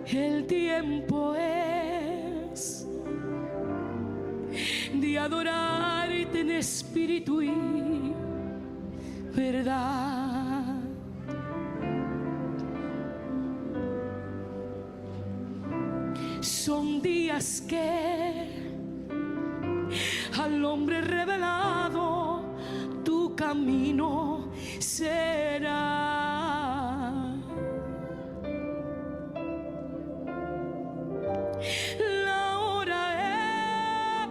El tiempo es de adorarte en espíritu y verdad. Son días que al hombre revelado tu camino será. La hora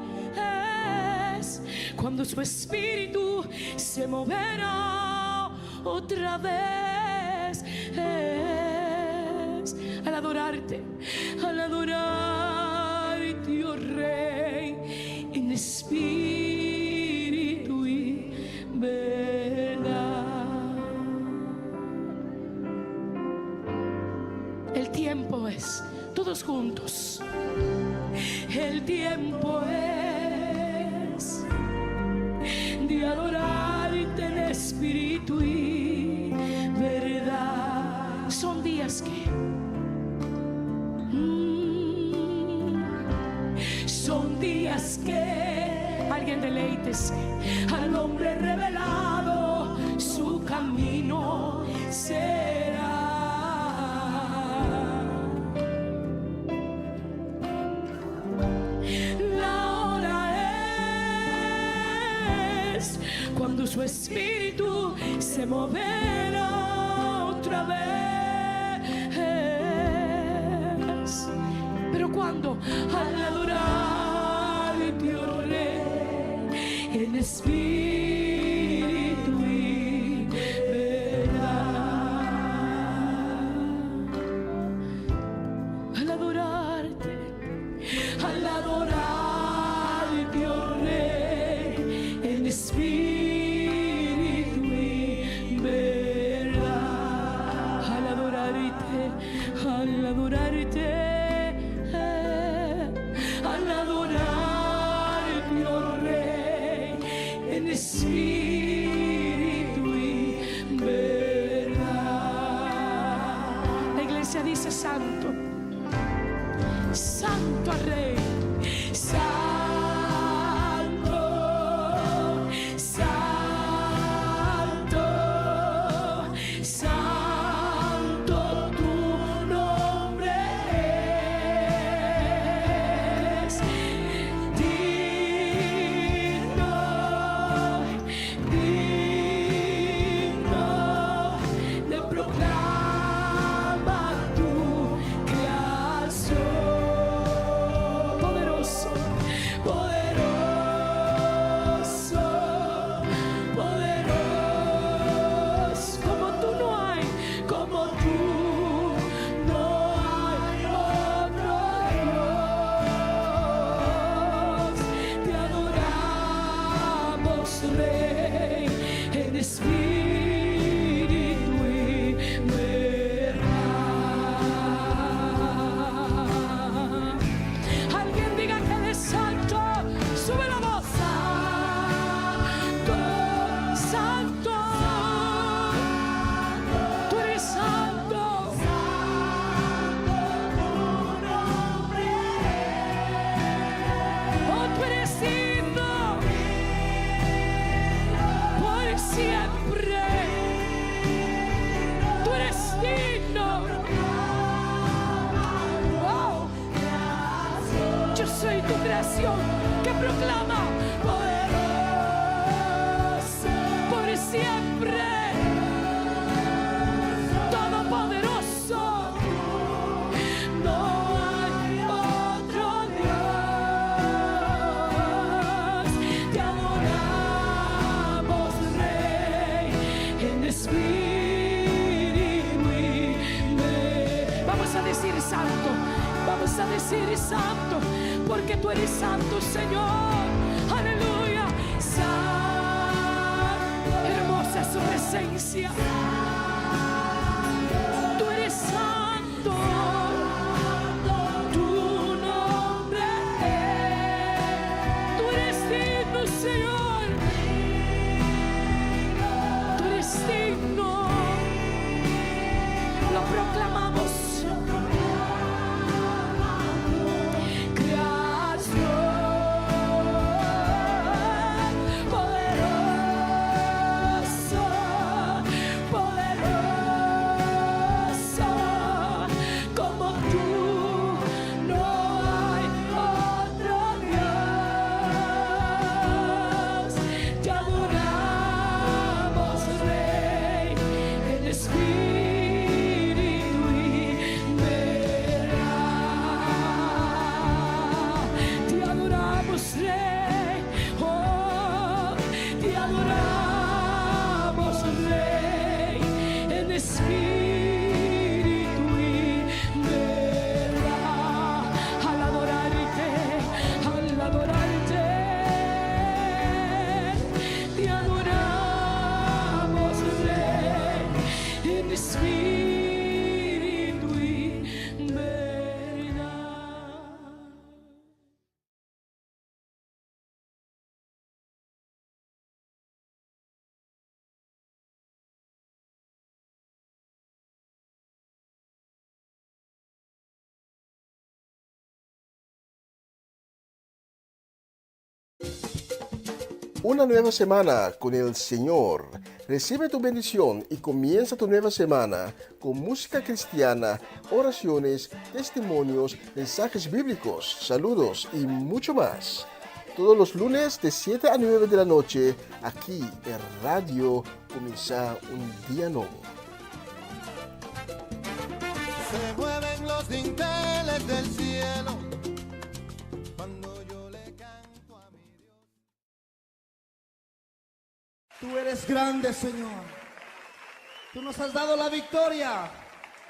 es cuando su espíritu se moverá otra vez. Es al adorarte, oh Rey, en espíritu y verdad. El tiempo es, todos juntos, el tiempo es de adorarte en espíritu y verdad. Son días que son días que alguien deleítese al hombre revelado, su camino será. La hora es cuando su espíritu se moverá otra vez. Pero cuando al adorarte, oh Rey, en espíritu y verdad, al adorarte, oh Rey, en espíritu y verdad, al adorarte, al adorarte. Espíritu y verdad. La iglesia dice: santo, santo al Rey, santo, santo, santo tu nombre es. Rey, en espíritu y verdad. Alguien diga que eres santo, sube la voz. Santo, santo, tú eres santo, oh, tú eres digno siempre, tú eres digno. Oh, yo soy tu creación que proclama poderoso por siempre, todopoderoso. No hay otro Dios. Te adoramos, Rey, en espíritu y verdad. Vamos a decir santo, vamos a decir santo, porque tú eres santo, Señor. Aleluya. Santo, hermosa es su presencia. Tú eres santo, tu nombre es. Tú eres digno, Señor. Tú eres digno. Lo proclamamos. Una nueva semana con el Señor. Recibe tu bendición y comienza tu nueva semana con música cristiana, oraciones, testimonios, mensajes bíblicos, saludos y mucho más. Todos los lunes de 7 a 9 de la noche, aquí en Radio Comienza un Día Nuevo. Se mueven los dinteles del cielo cuando yo le canto a mi Dios. Tú eres grande, Señor. Tú nos has dado la victoria.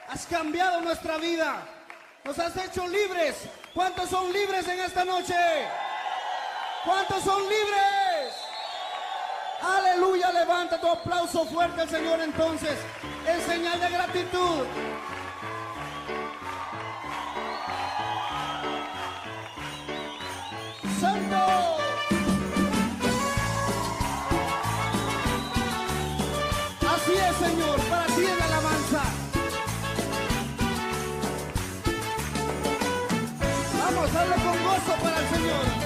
Has cambiado nuestra vida. Nos has hecho libres. ¿Cuántos son libres en esta noche? ¿Cuántos son libres? Aleluya, levanta tu aplauso fuerte al Señor entonces, en señal de gratitud. Santo. Así es, Señor, para ti es la alabanza. Vamos, dale con gozo para el Señor.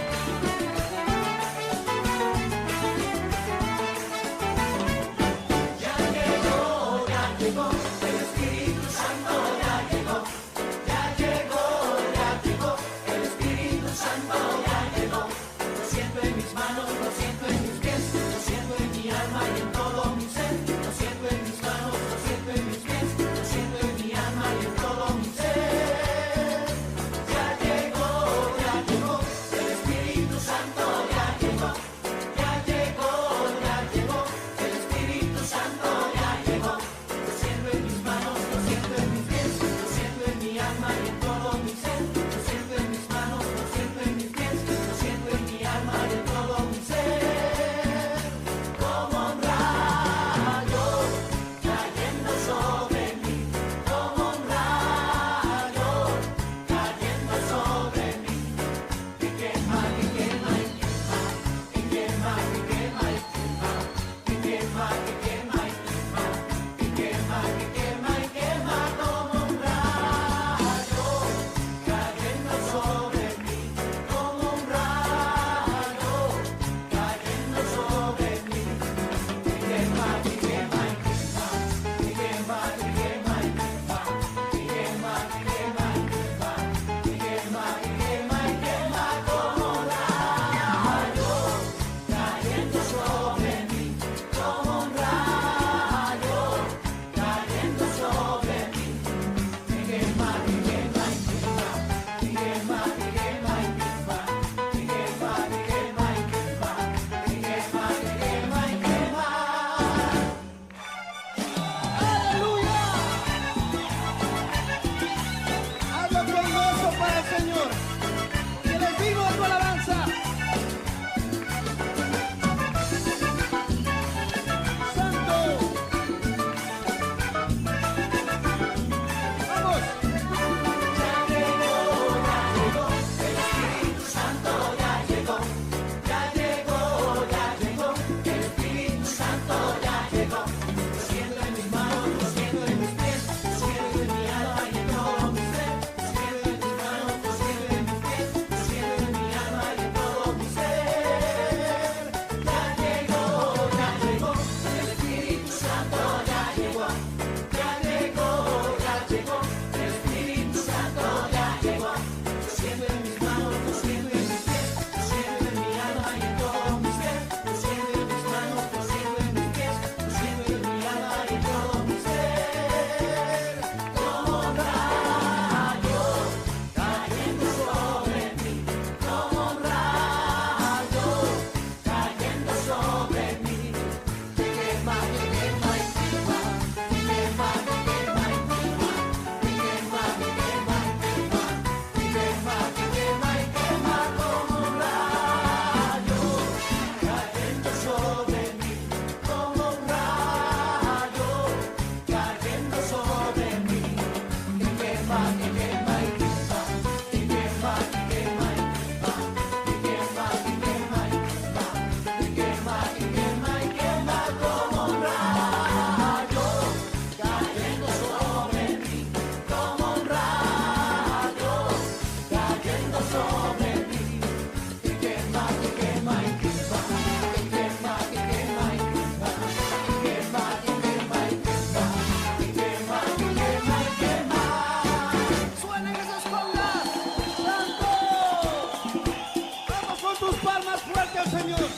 Señor.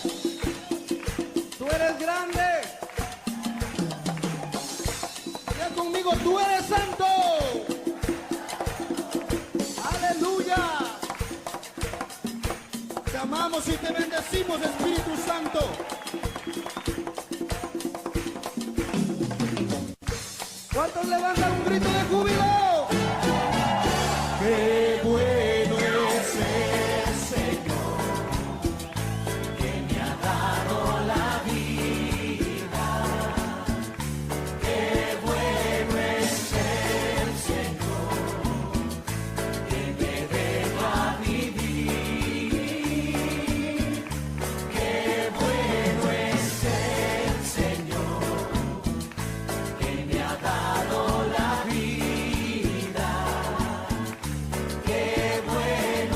Tú eres grande. Ya conmigo, tú eres santo. Aleluya. Te amamos y te bendecimos, Espíritu Santo. ¿Cuántos levantan un grito de júbilo? ¡Qué bueno es el Señor, que me ha dado la vida! ¡Qué bueno es el Señor, que me deja vivir! ¡Qué bueno es el Señor, que me ha dado la vida! ¡Qué bueno!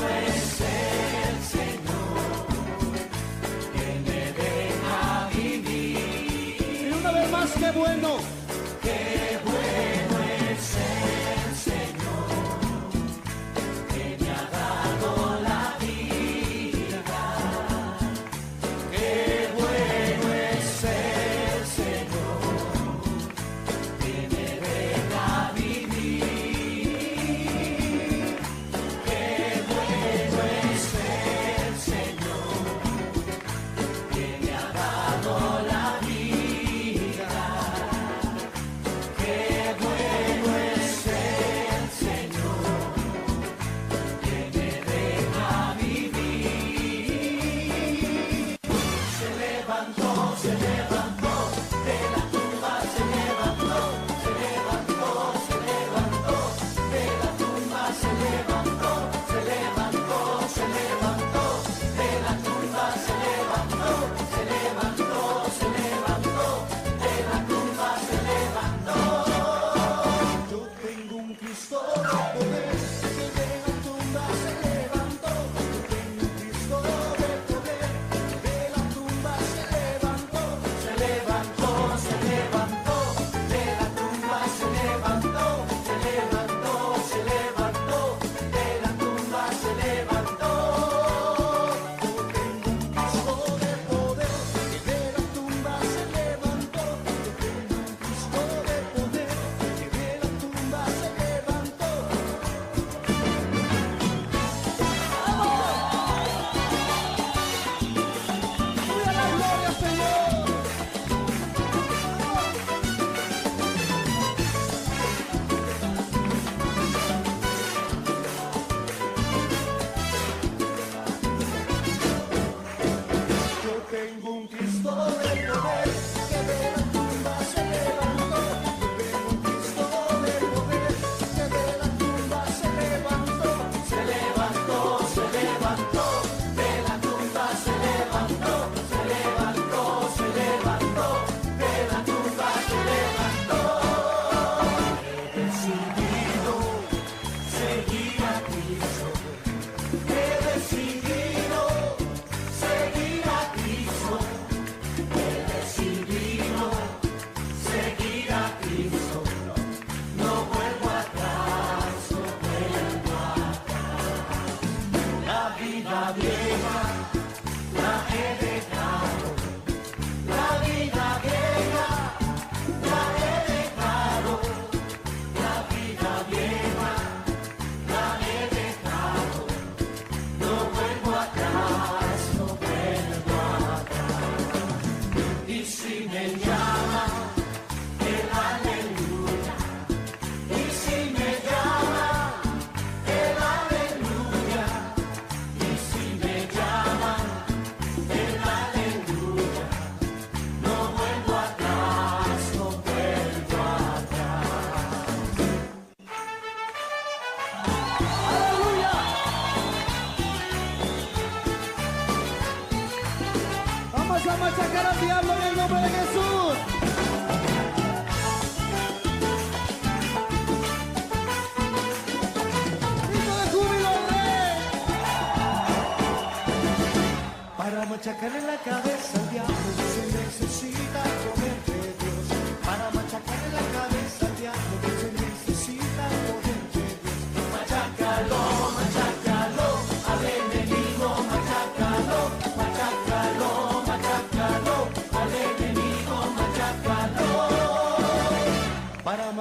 ¡Qué bueno es el Señor, que me ha dado la vida! ¡Qué bueno es el Señor, que me deja vivir! ¡Qué bueno es el Señor, que me ha dado la vida! Vamos a machacar al diablo en el nombre de Jesús. Grito de júbilo, rey. Para machacarle la cabeza al diablo se necesita poder de Dios. Para machacarle la cabeza al diablo se necesita poder de Dios. Machácalo, machácalo, al enemigo, machácalo, machácalo.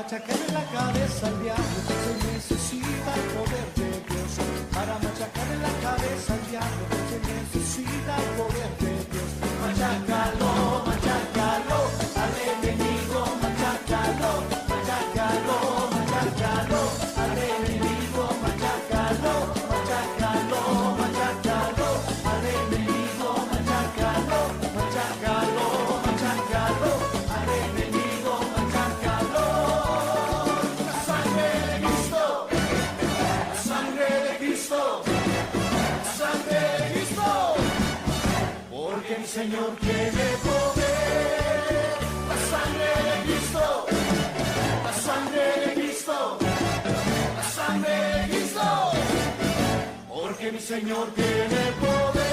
machacarle la cabeza al diablo se necesita el poder de Dios. Para machacarle la cabeza al diablo se necesita el poder de Dios. Machácalo, machácalo, al enemigo, machácalo, machácalo, machácalo, al enemigo, machácalo, machácalo, machácalo, al enemigo, machácalo, machácalo, machácalo, al enemigo, machácalo. La sangre de Cristo, la sangre de Cristo, la sangre de Cristo, porque mi Señor tiene poder. La sangre de Cristo, la sangre de Cristo, la sangre de Cristo, porque mi Señor tiene poder.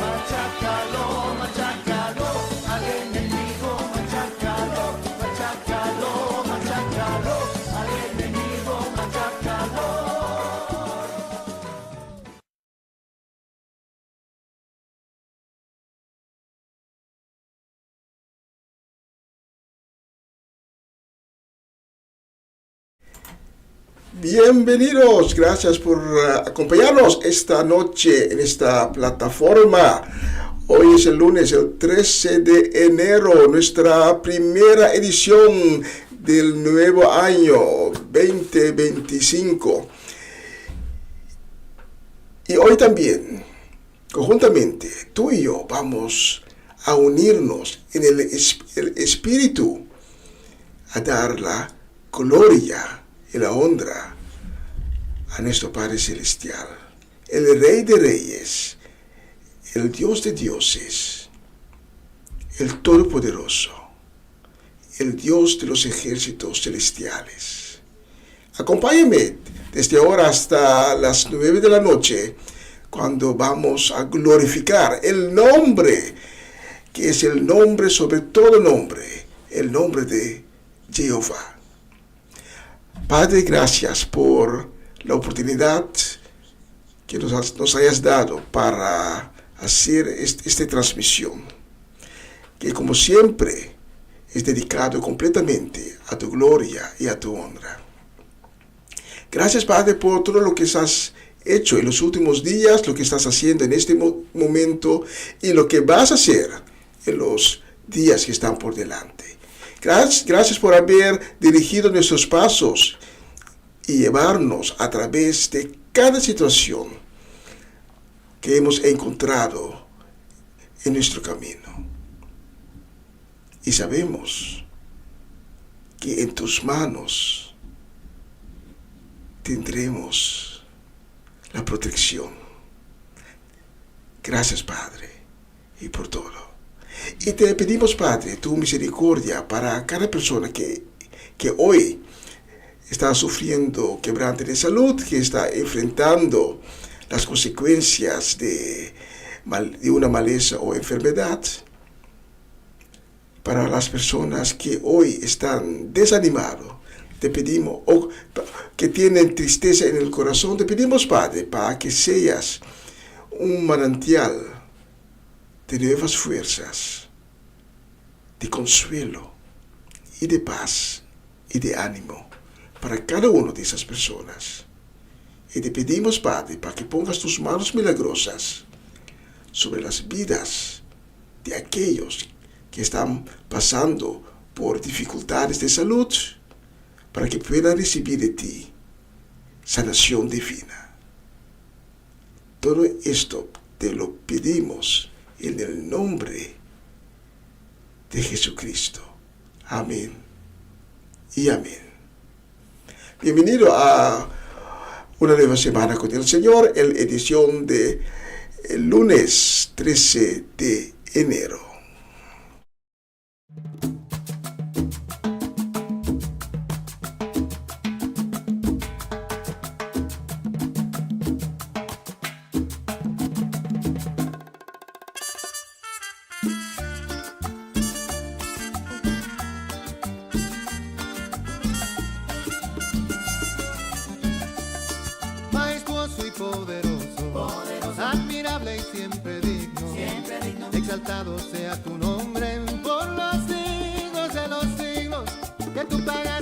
Machácalo, machácalo, al enemigo, machácalo, machácalo, machácalo, al enemigo, machácalo. Bienvenidos, gracias por acompañarnos esta noche en esta plataforma. Hoy es el lunes, el 13 de enero, nuestra primera edición del nuevo año 2025. Y hoy también, conjuntamente, tú y yo vamos a unirnos en el Espíritu a dar la gloria y la honra a nuestro Padre Celestial, el Rey de Reyes, el Dios de dioses, el Todopoderoso, el Dios de los ejércitos celestiales. Acompáñame desde ahora hasta las 9 de la noche, cuando vamos a glorificar el nombre, que es el nombre sobre todo nombre, el nombre de Jehová. Padre, gracias por la oportunidad que nos hayas dado para hacer esta transmisión, que como siempre es dedicado completamente a tu gloria y a tu honra. Gracias, Padre, por todo lo que has hecho en los últimos días, lo que estás haciendo en este momento y lo que vas a hacer en los días que están por delante. Gracias por haber dirigido nuestros pasos y llevarnos a través de cada situación que hemos encontrado en nuestro camino. Y sabemos que en tus manos tendremos la protección. Gracias, Padre, y por todo. Y te pedimos, Padre, tu misericordia para cada persona que hoy está sufriendo quebranto de salud, que está enfrentando las consecuencias de una maleza o enfermedad. Para las personas que hoy están desanimados, te pedimos, o que tienen tristeza en el corazón, te pedimos, Padre, para que seas un manantial de nuevas fuerzas, de consuelo y de paz y de ánimo para cada una de esas personas. Y te pedimos, Padre, para que pongas tus manos milagrosas sobre las vidas de aquellos que están pasando por dificultades de salud, para que puedan recibir de ti sanación divina. Todo esto te lo pedimos en el nombre de Jesucristo. Amén y amén. Bienvenido a una nueva semana con el Señor, en la edición de el lunes 13 de enero. Majestuoso y poderoso, admirable y siempre digno, exaltado sea tu nombre por los siglos de los siglos, que tu palabra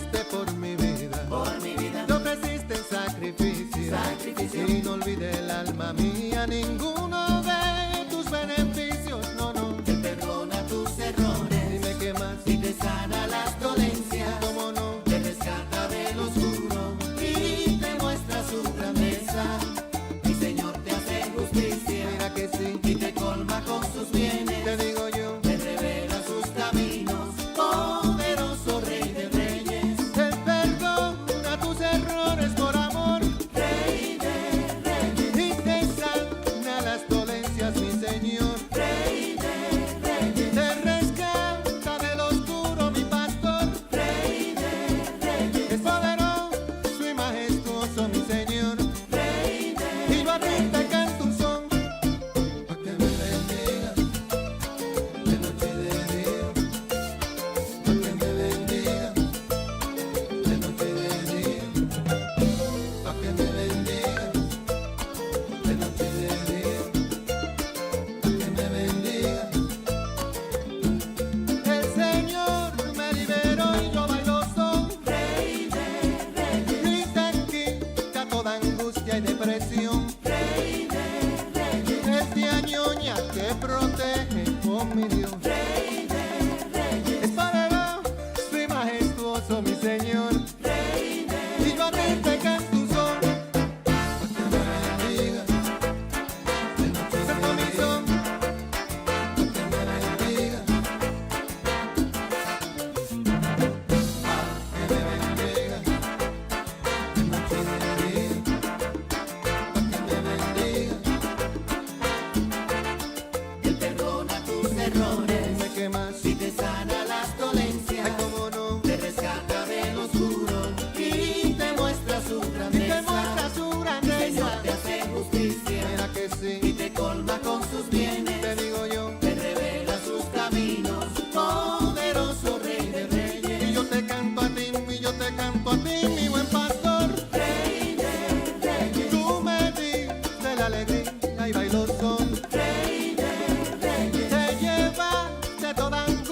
con mi Dios. Rey de reyes, Es poderoso y majestuoso mi Señor. Rey de Y yo a ti te canto un son. Que me bendiga. Canto mi son. Que me bendiga. Que me bendiga. De noche y de día. Que me bendiga. Él perdona tus errores Dime qué más. y te sana las dolencias. Ay, cómo no. Te rescata del oscuro y te muestra su Y te grandeza. muestra su grandeza. Señor te hace justicia Mira que y sí. te colma con sus bienes. Te digo yo. Te revela sus caminos, poderoso Rey de reyes. Y yo te canto a ti, y yo te canto a ti, mi buen pastor. Rey de reyes, Tú me diste la alegría y bailó son. Rey de reyes, Te lleva de toda angustia.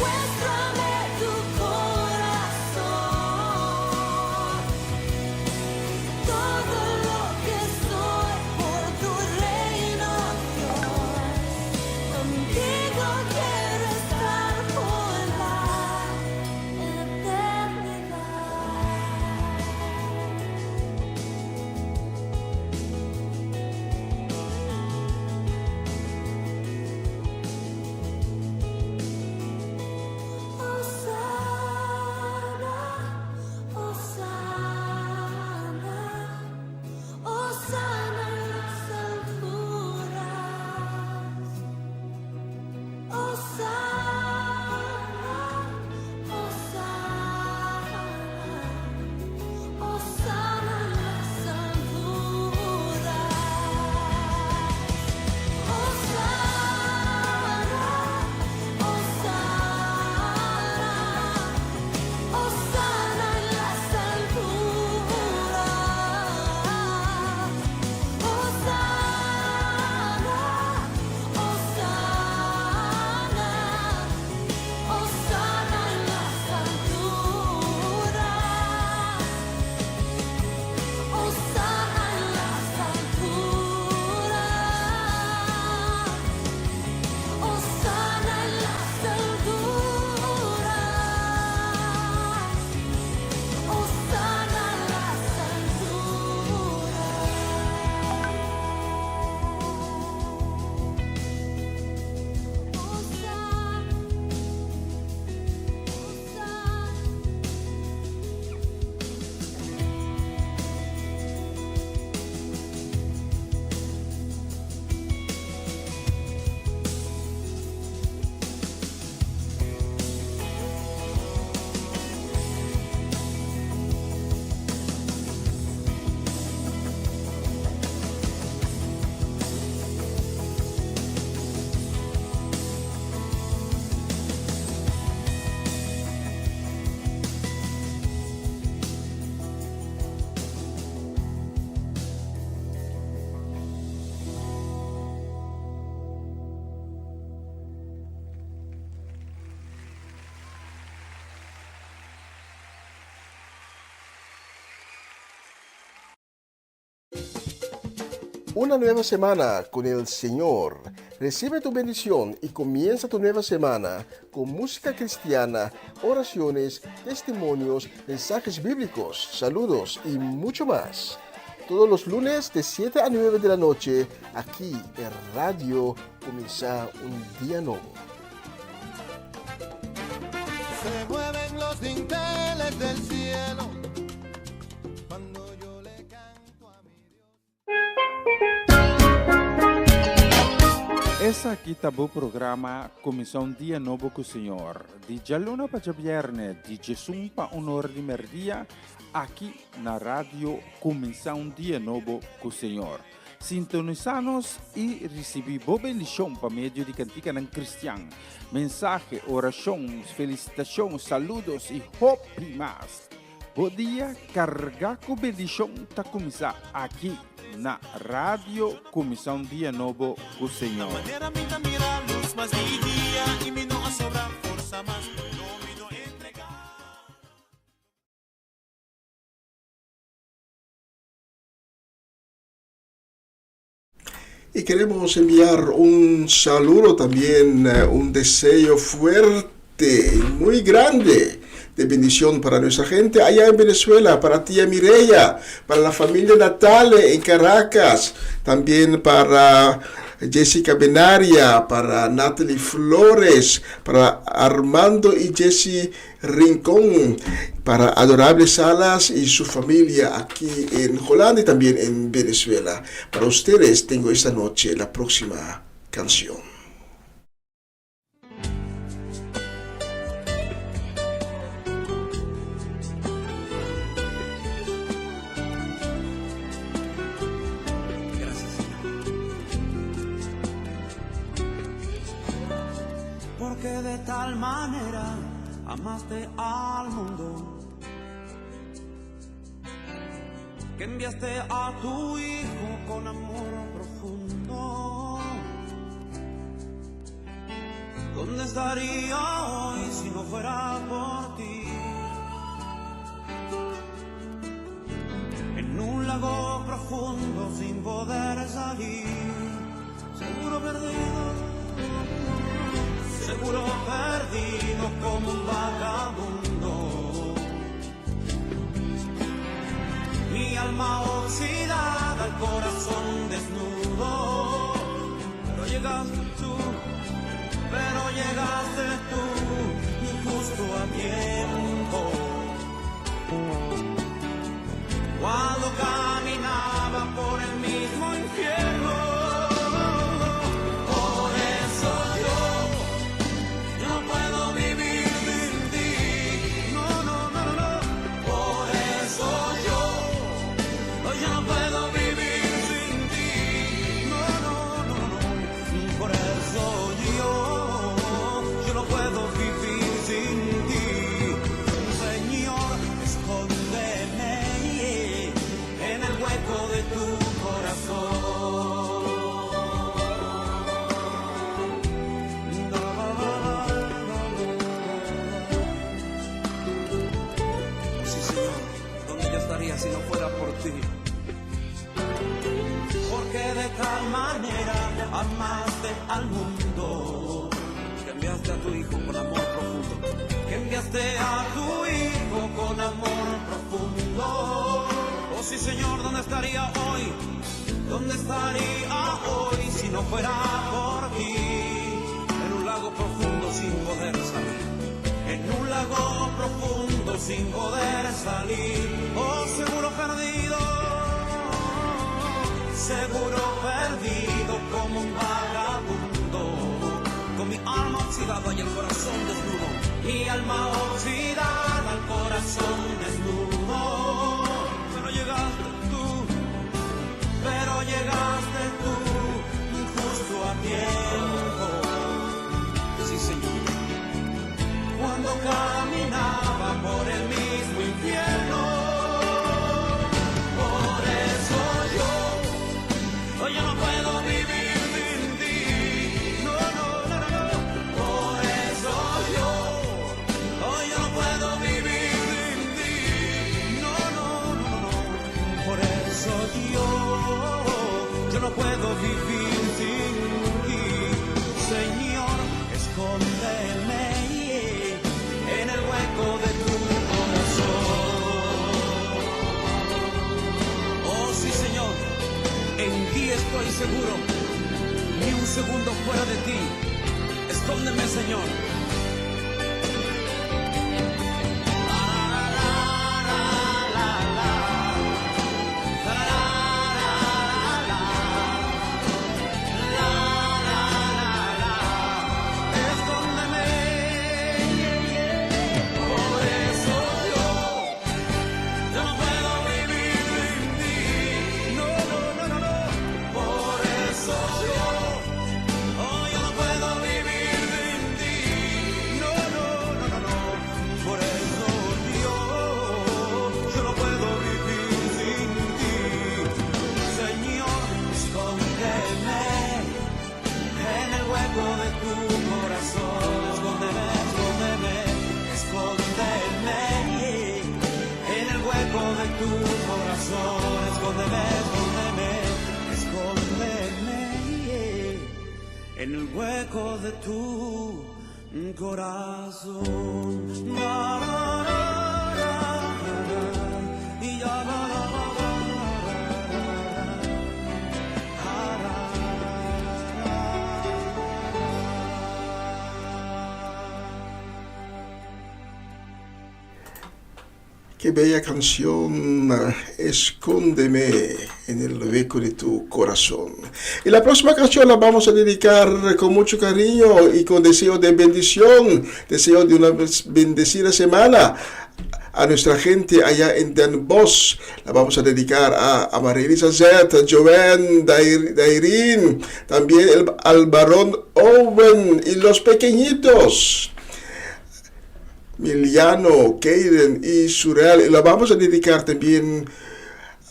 muéstrame tu corazón, todo lo que soy por tu reino, Dios. Contigo quiero estar por la eternidad. Hosana, Hosana, Hosana en las alturas. Hosana, Hosana, Hosana en las alturas. Hosana, Hosana, Hosana en las alturas. Hosana, Hosana, Hosana en las alturas. Hosana en las alturas. Hosana en las alturas. Hosana en las Una nueva semana con el Señor. Recibe tu bendición y comienza tu nueva semana con música cristiana, oraciones, testimonios, mensajes bíblicos, saludos y mucho más. Todos los lunes de 7 a 9 de la noche, aquí en Radio Comienza un Día Nuevo. Se mueven los dinteles del cielo cuando yo le canto a mi Dios. Essa aqui tá o programa Começar um Dia Novo com o Senhor. De Jaluna para Viernes, de Jesus para Honor de Merdia, aqui na rádio Começar um Dia Novo com o Senhor. Sintonizanos e recebi boa bendição para meio de cantiga em cristiano. Mensagem, orações, felicitações, saludos e hope mais. Bom dia, carregar com bendição tá começar aqui na rádio Começar um Dia Novo com o Senhor. Manera minta mira luz mas dia e me não sobra força mas não me não entregar. Y queremos enviar un saludo también, un deseo fuerte y muy grande de bendición para nuestra gente allá en Venezuela, para tía Mireya, para la familia Natale en Caracas, también para Jessica Benaria, para Natalie Flores, para Armando y Jesse Rincón, para Adorable Salas y su familia aquí en Holanda y también en Venezuela. Para ustedes tengo esta noche la próxima canción. Porque de tal manera amaste al mundo que enviaste a tu Hijo con amor profundo ¿Dónde estaría hoy si no fuera por ti? En un lago profundo sin poder salir, seguro perdido como un vagabundo. Mi alma oxidada, el corazón desnudo, pero llegaste tú, justo a tiempo. Cuando caminaba por el mismo infierno, por eso yo no puedo vivir sin ti. No. Por eso yo no puedo vivir sin ti. No. Por eso yo no puedo vivir sin ti. Señor, escóndeme en el hueco de tu corazón. Sí, Señor, ¿dónde yo estaría si no fuera por ti? Porque de tal manera amaste al mundo, que enviaste a tu Hijo con amor profundo, que enviaste a tu Hijo con amor profundo. Oh sí, Señor, ¿dónde estaría hoy? ¿Dónde estaría hoy si no fuera por ti? En un lago profundo sin poder salir, en un lago profundo sin poder salir. Oh, seguro perdido como un vagabundo, con mi alma oxidada y el corazón desnudo. Mi alma oxidada, el corazón desnudo. Pero llegaste tú, justo a tiempo. Sí, Señor. Cuando caminaba por el mismo infierno, por eso yo no puedo vivir sin ti. No. Por eso yo no puedo vivir sin ti. No. Por eso yo no puedo vivir sin ti. Señor, escóndeme en el hueco de tu corazón. Oh sí, Señor, en ti estoy seguro, ni un segundo fuera de ti. Escóndeme, Señor. En el hueco de tu corazón. Qué bella canción, Escóndeme en el hueco de tu corazón. Y la próxima canción la vamos a dedicar con mucho cariño y con deseo de bendición, deseo de una bendecida semana a nuestra gente allá en Den Bosch. La vamos a dedicar a María Elizabeth, a Joanne, Dairin, también al varón Owen y los pequeñitos, Miliano, Kaden y Surel. Y la vamos a dedicar también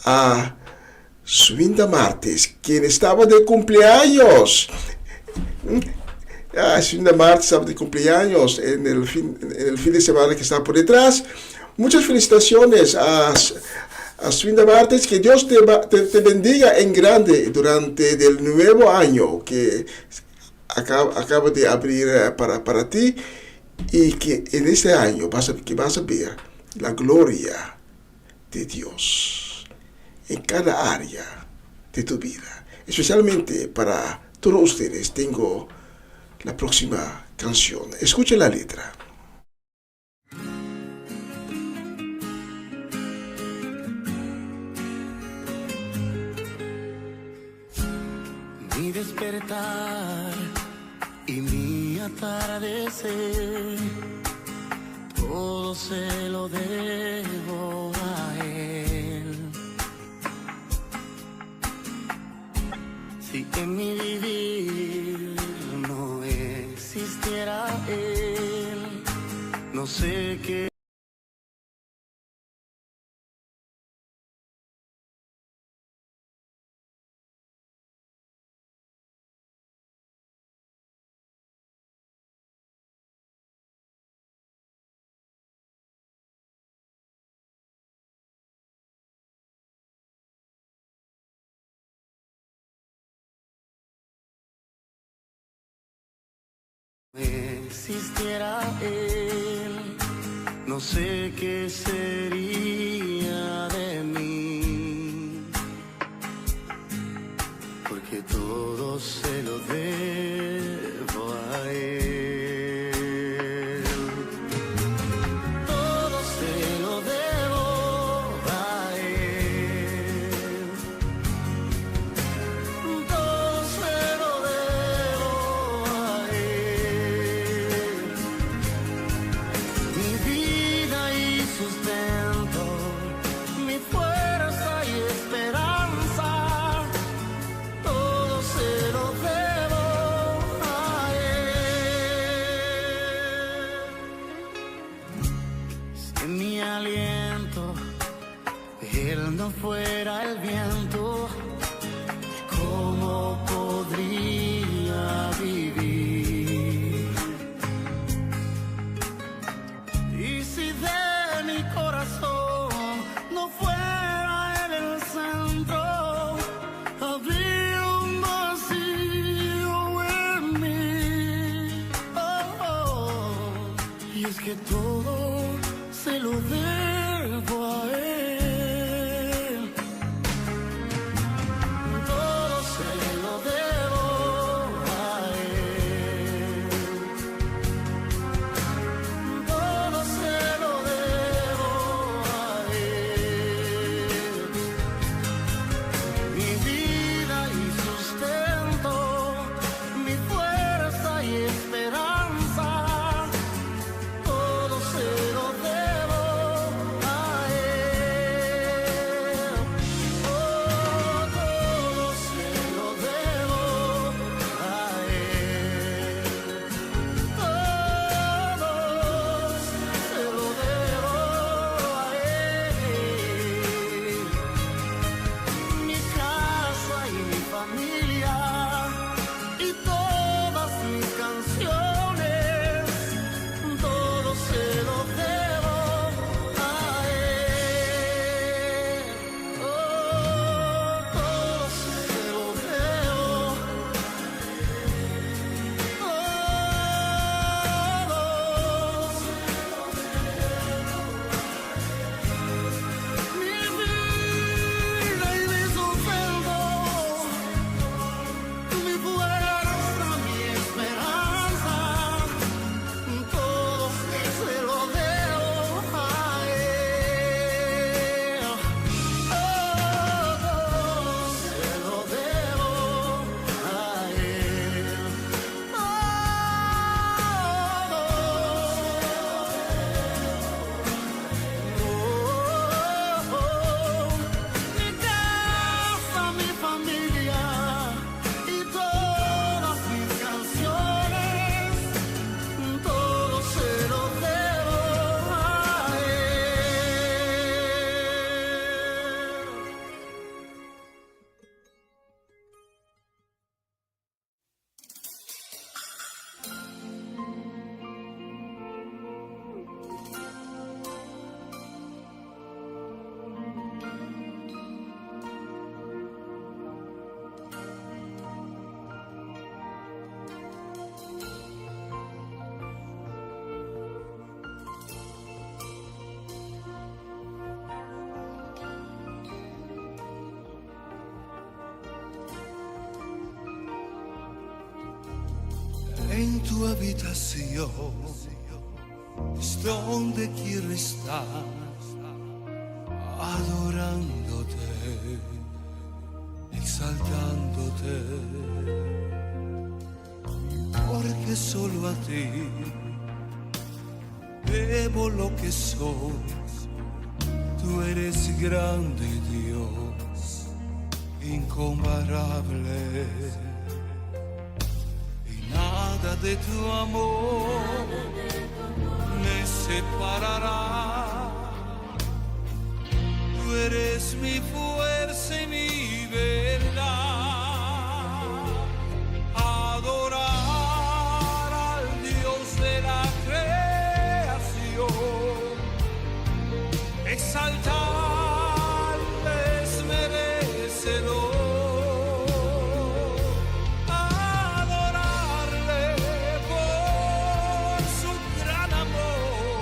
a Swinda Martes, quien estaba de cumpleaños. Swinda Marta estaba de cumpleaños en el fin de semana que está por detrás. Muchas felicitaciones a Swinda Martes, que Dios te bendiga en grande durante el nuevo año que acaba de abrir para ti, y que en este año vas a ver la gloria de Dios en cada área de tu vida. Especialmente para todos ustedes tengo la próxima canción. Escuchen la letra. Mi despertar y mi atardecer, todo se lo debo a Él. Si en mi vivir no existiera Él, no sé qué. Existiera Él, no sé qué sería de mí, porque todo se lo debo a Él. Todo se lo debo a Él. Todo se lo debo a Él. Mi vida y sustento, mi fuerza y esperanza, todo se lo debo a Él. Si mi aliento Él no fuera el viento, ¿cómo podría vivir? Y si de mi corazón no fuera Él el centro, habría un vacío en mí. Oh, oh. Y es que todo se lo debo a Él. Todo se lo debo a Él. Todo se lo debo a Él. Mi vida y sustento, mi fuerza y esperanza, todo se lo debo a Él. En tu habitación es donde quiero estar, adorándote, exaltándote, porque solo a ti debo lo que soy. Tú eres grande, Dios, incomparable, y nada de tu amor me separará. Tú eres mi fuerza y mi verdad. Adorar al Dios de la creación, exaltar es merecedor. Adorarle por su gran amor,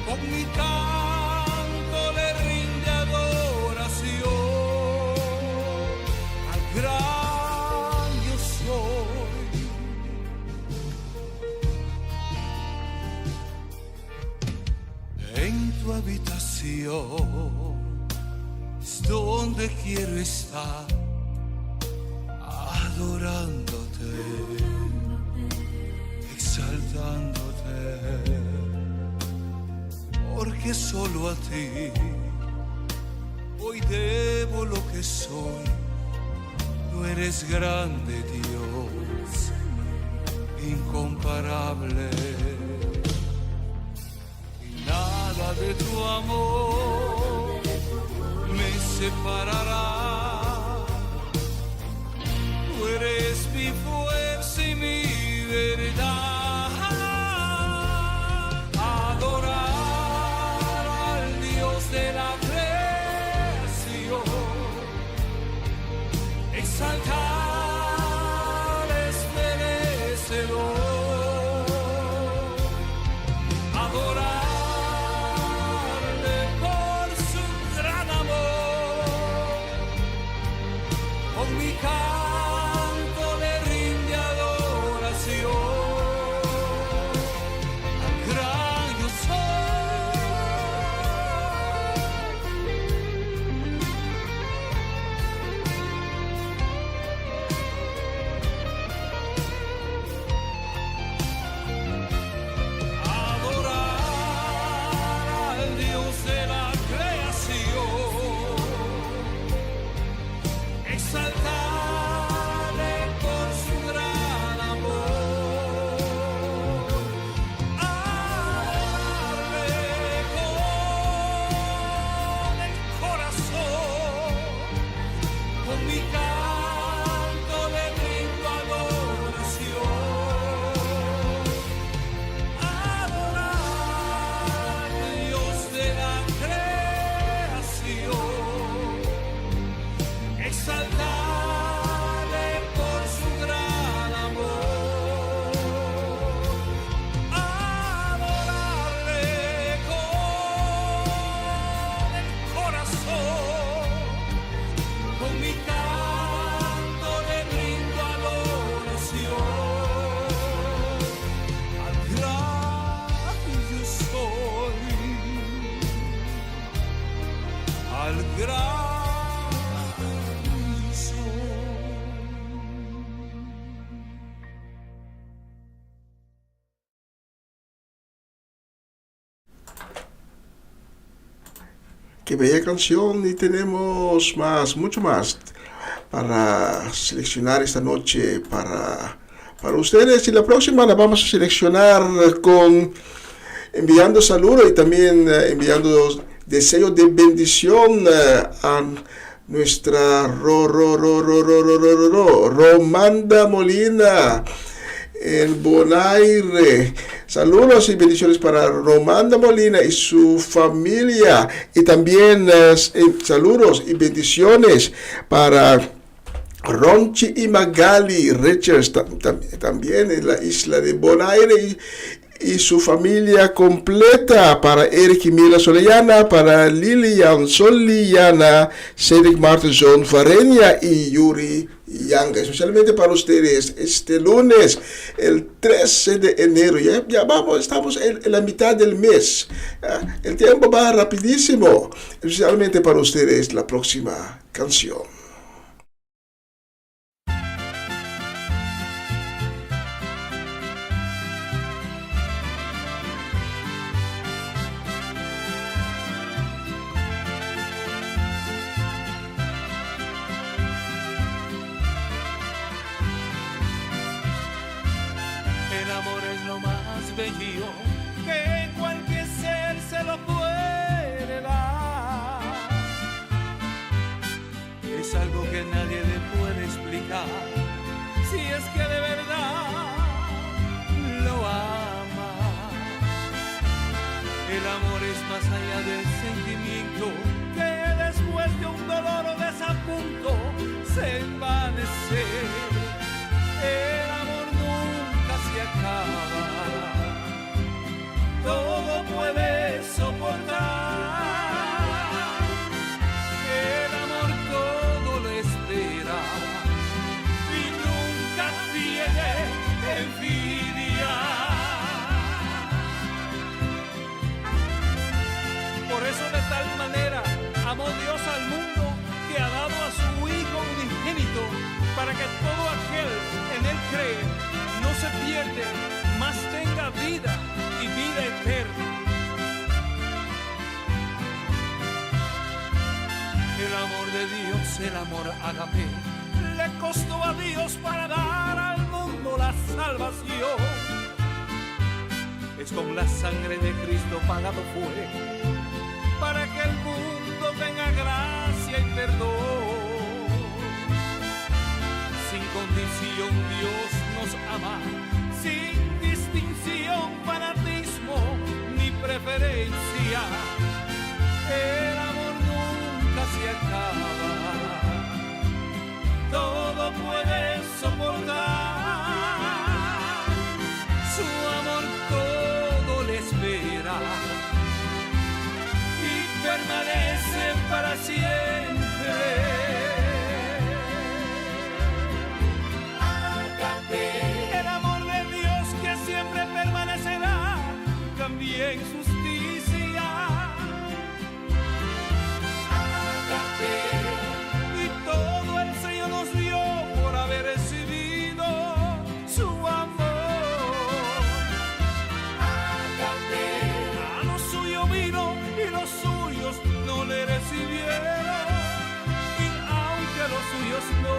con mi canto le rinde adoración al gran yo soy. En tu habitación es donde quiero estar, adorándote, exaltándote, porque solo a ti hoy debo lo que soy. Tú eres grande, Dios, incomparable, y nada de tu amor me separará. Tú eres mi fuerza y mi verdad. Adorar al Dios de la creación, exaltar es merecedor. Adorarle por su gran amor, con mi canto le rinde adoración al gran yo soy. Adorar al Dios de la creación, exaltarle por su gran amor, adorarle con el corazón, con mi canto le brindo adoración. Adorar al Dios de la creación, exaltarle por su gran amor, adorarle con el corazón, con mi canto le brindo adoración al gran yo soy, al gran yo soy. Qué bella canción, y tenemos más, mucho más para seleccionar esta noche para ustedes. Y la próxima la vamos a seleccionar con enviando saludos y también enviando deseos de bendición a nuestra Romanda Molina en Bonaire. Saludos y bendiciones para Romanda Molina y su familia, y también saludos y bendiciones para Ronchi y Magali Richards, también en la isla de Bonaire, y su familia completa, para Eric y Mila Solellana, para Lilian Soliana, Cedric Martinson Fareña y Yuri Yanga, especialmente para ustedes, este lunes, el 13 de enero, ya vamos, estamos en la mitad del mes. El tiempo va rapidísimo, especialmente para ustedes, la próxima canción. El amor es lo más bello que cualquier ser se lo puede dar. Es algo que nadie le puede explicar, si es que de verdad lo ama. El amor es más allá del sentimiento que después de un dolor o desapunto se envanece. El amor nunca se acaba, todo puede soportar. El amor todo lo espera y nunca tiene envidia. Por eso de tal manera amó Dios al mundo que ha dado a su Hijo unigénito, para que todo aquel en él cree no se pierde, mas tenga vida y vida eterna. El amor de Dios, el amor ágape, le costó a Dios para dar al mundo la salvación. Es con la sangre de Cristo pagado fue, para que el mundo tenga gracia y perdón. Sin condición Dios nos ama, sin distinción, fanatismo ni preferencia. El amor nunca se acaba, todo puede soportar. Su amor todo le espera y permanece para siempre. El amor de Dios que siempre permanecerá, también justicia. Y todo el Señor nos dio por haber recibido su amor. A lo suyo vino y los suyos no le recibieron. Y aunque los suyos no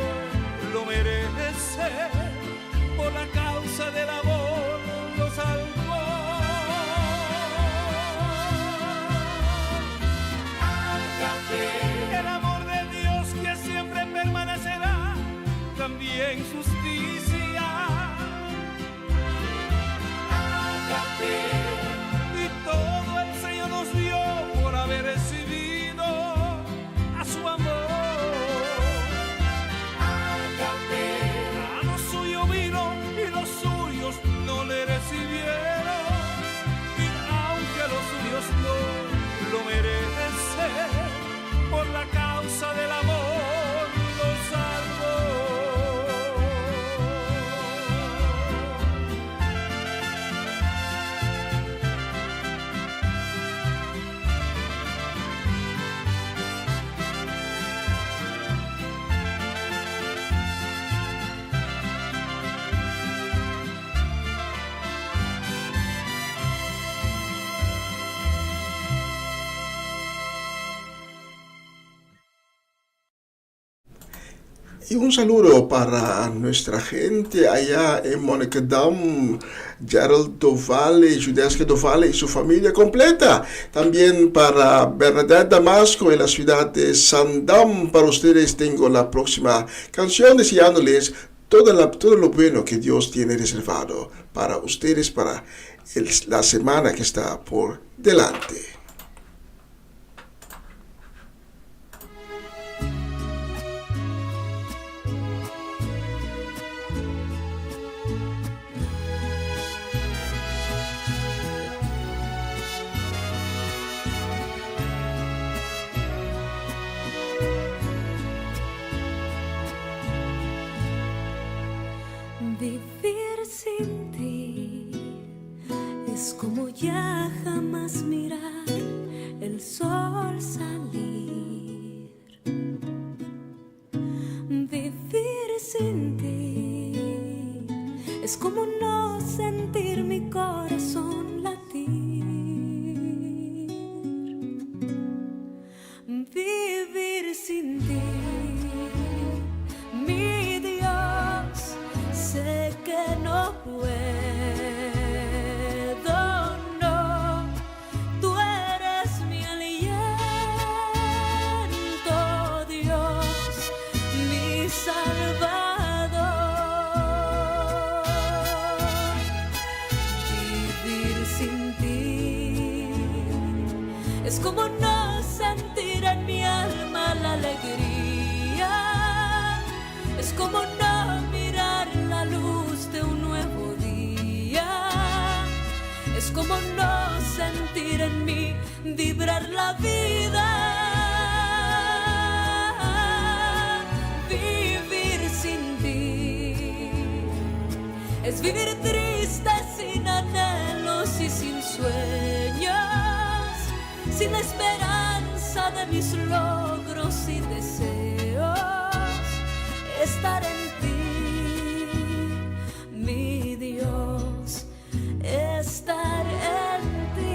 lo merecen, por la causa del amor lo salvó. El amor de Dios que siempre permanecerá, también justicia. Y todo el Señor nos dio por haber recibido a su amor. A lo suyo vino y los suyos no le recibieron. Y aunque los suyos no lo merecen, por la causa del amor lo salvó. Y un saludo para nuestra gente allá en Monnikendam, Gerald Dovale, Judeska Dovale y su familia completa. También para Bernadette Damasco en la ciudad de Sandam. Para ustedes tengo la próxima canción deseándoles todo lo bueno que Dios tiene reservado para ustedes para la semana que está por delante. Vivir sin ti es como ya jamás mirar el sol salir. Vivir sin ti es como no sentir mi corazón latir. Vivir sin ti, mi Dios, sé que no puedo, no. Tú eres mi aliento, Dios, mi Salvador. Vivir sin ti es como no sentir en mi alma la alegría, es como no mirar la luz de un nuevo día, es como no sentir en mí vibrar la vida. Vivir sin ti es vivir triste, sin anhelos y sin sueños, sin la esperanza de mis logros y deseos. Estar en ti, mi Dios, estar en ti.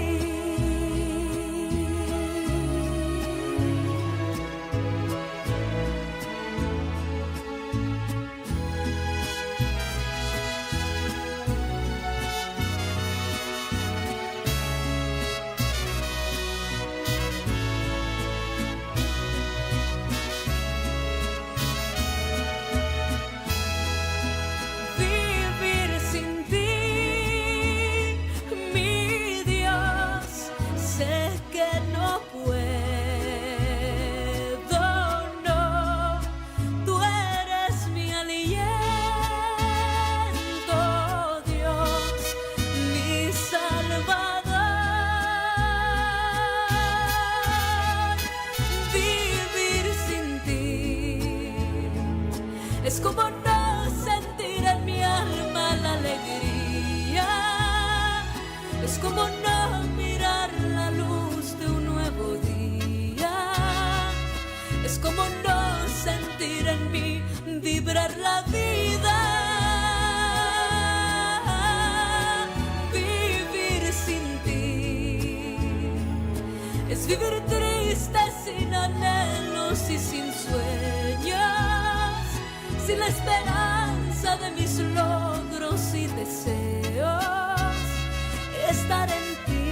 Vivir sin ti, mi Dios, sé que no puedo, no. Tú eres mi aliento, Dios, mi Salvador. Vivir sin ti es como no sentir en mi alma la alegría, es como no mirar la luz de un nuevo día, es como no sentir en mí vibrar la vida. Vivir sin ti es vivir triste, sin anhelos y sin sueños, sin la esperanza de mis logros y deseos. Estar en ti,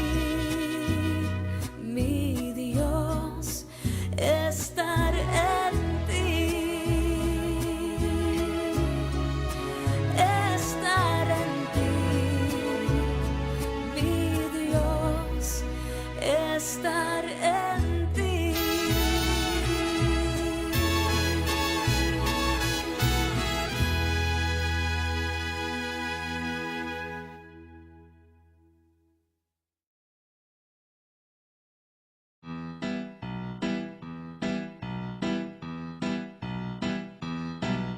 mi Dios, estar en ti. Estar en ti, mi Dios, estar en ti.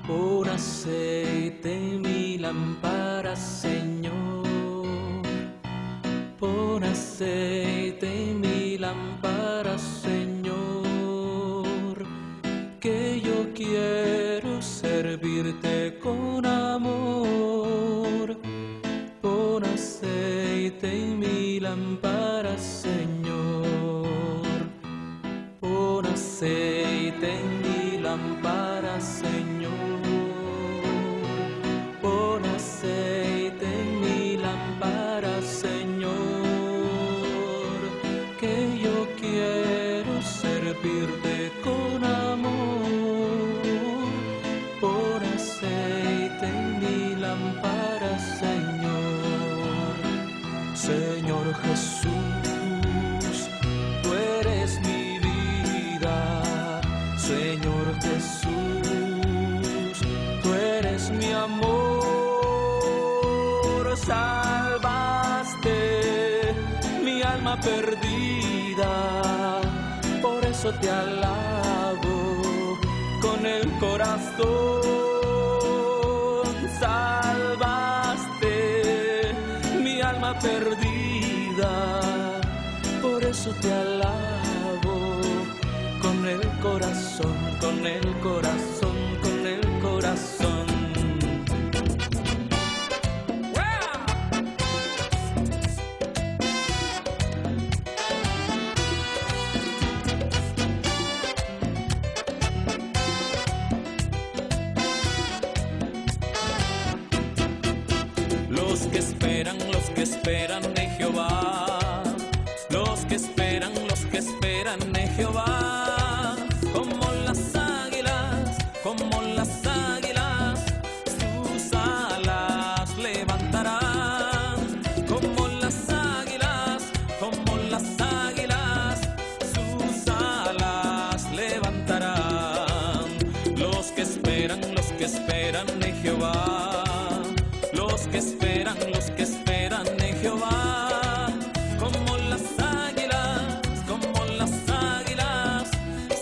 Pon aceite en mi lámpara, Señor. Pon aceite en mi lámpara, Señor. Que yo quiero servirte con amor. Pon aceite en mi lámpara, Señor. Pon aceite en mi lámpara, Señor. Pon aceite en mi lámpara, Señor, que yo quiero servirte con amor. Pon aceite en mi lámpara, Señor. Señor Jesús, tú eres mi vida. Señor Jesús, tú eres mi amor. Salvaste mi alma perdida, por eso te alabo con el corazón. Salvaste eso te alabo con el corazón, con el corazón, con el corazón. Los que esperan en Jehová, los que esperan en Jehová, como las águilas, sus alas levantarán, como las águilas, sus alas levantarán. Los que esperan en Jehová, los que esperan en Jehová, como las águilas,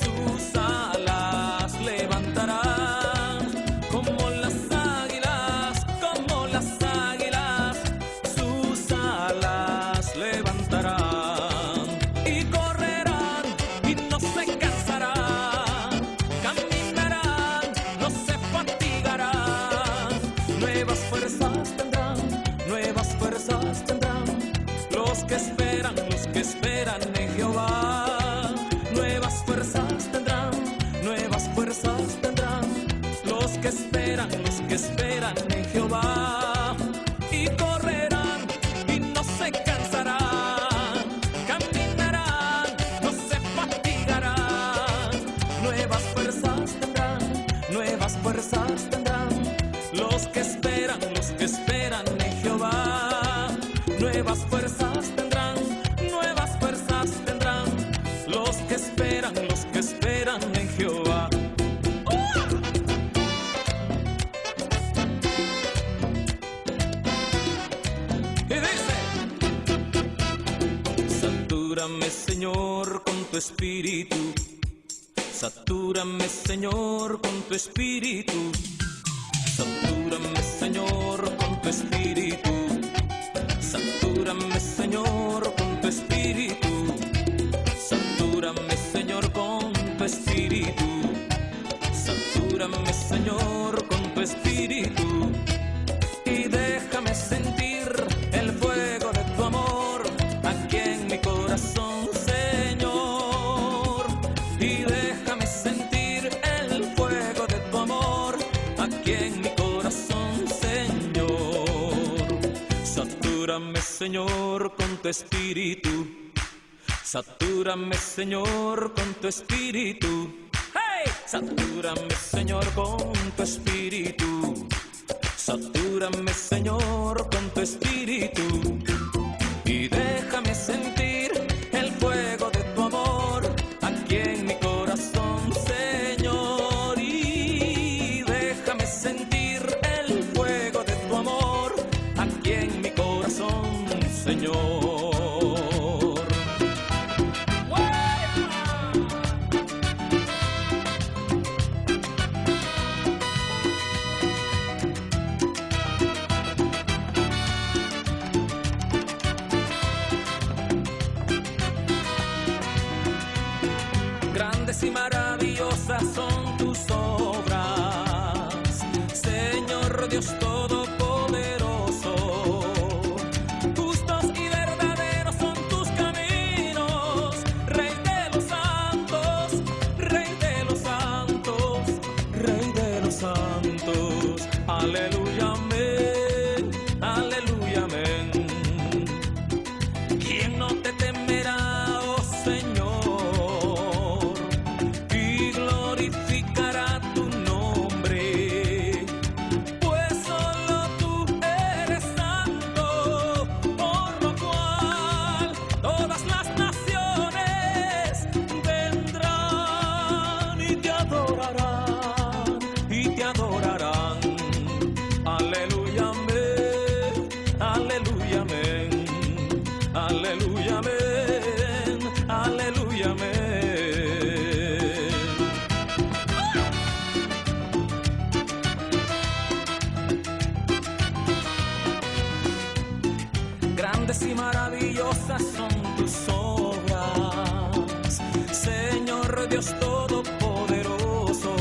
sus alas levantarán, como las águilas, sus alas levantarán, y correrán y no se cansarán, caminarán, no se fatigarán, nuevas fuerzas tendrán, los que esperan en Jehová, nuevas fuerzas tendrán, los que esperan en Jehová, y correrán y no se cansarán, caminarán, no se fatigarán, nuevas fuerzas tendrán, los que esperan en Jehová, nuevas fuerzas tendrán, los que esperan en Jehová. Y dice: satúrame, Señor, con tu espíritu, satúrame, Señor, con tu espíritu, satúrame, Señor, con tu espíritu, satúrame, Señor, con tu espíritu, satúrame, Señor, con tu espíritu, satúrame, Señor, con tu espíritu, y déjame sentir el fuego de tu amor aquí en mi corazón, Señor, y déjame sentir el fuego de tu amor aquí en mi corazón, Señor. Satúrame, Señor, con tu espíritu, satúrame, Señor, con tu espíritu, hey, satúrame, Señor, con tu espíritu, satúrame, Señor, con tu espíritu, y déjame sentir el fuego de tu amor aquí en mi corazón, Señor, y déjame sentir el fuego de tu amor aquí en mi corazón, Señor. Grandes y maravillosas son tus obras, Señor Dios Todopoderoso. Justos y verdaderos son tus caminos, Rey de los santos, Rey de los santos, Rey de los santos. Aleluya, amén, aleluya, amén. ¿Quién no te temerá, oh Señor? Aleluya, amén, aleluya, amén. Grandes y maravillosas son tus obras, Dios Todopoderoso.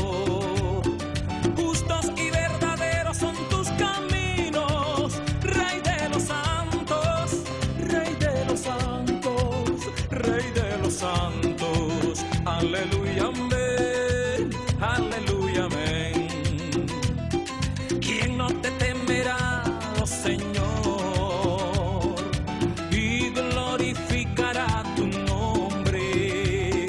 Justos y verdaderos son tus caminos, Rey de los santos, Rey de los santos, Rey de los santos. Aleluya, amén, aleluya, amén. ¿Quién no te temerá, oh Señor, y glorificará tu nombre?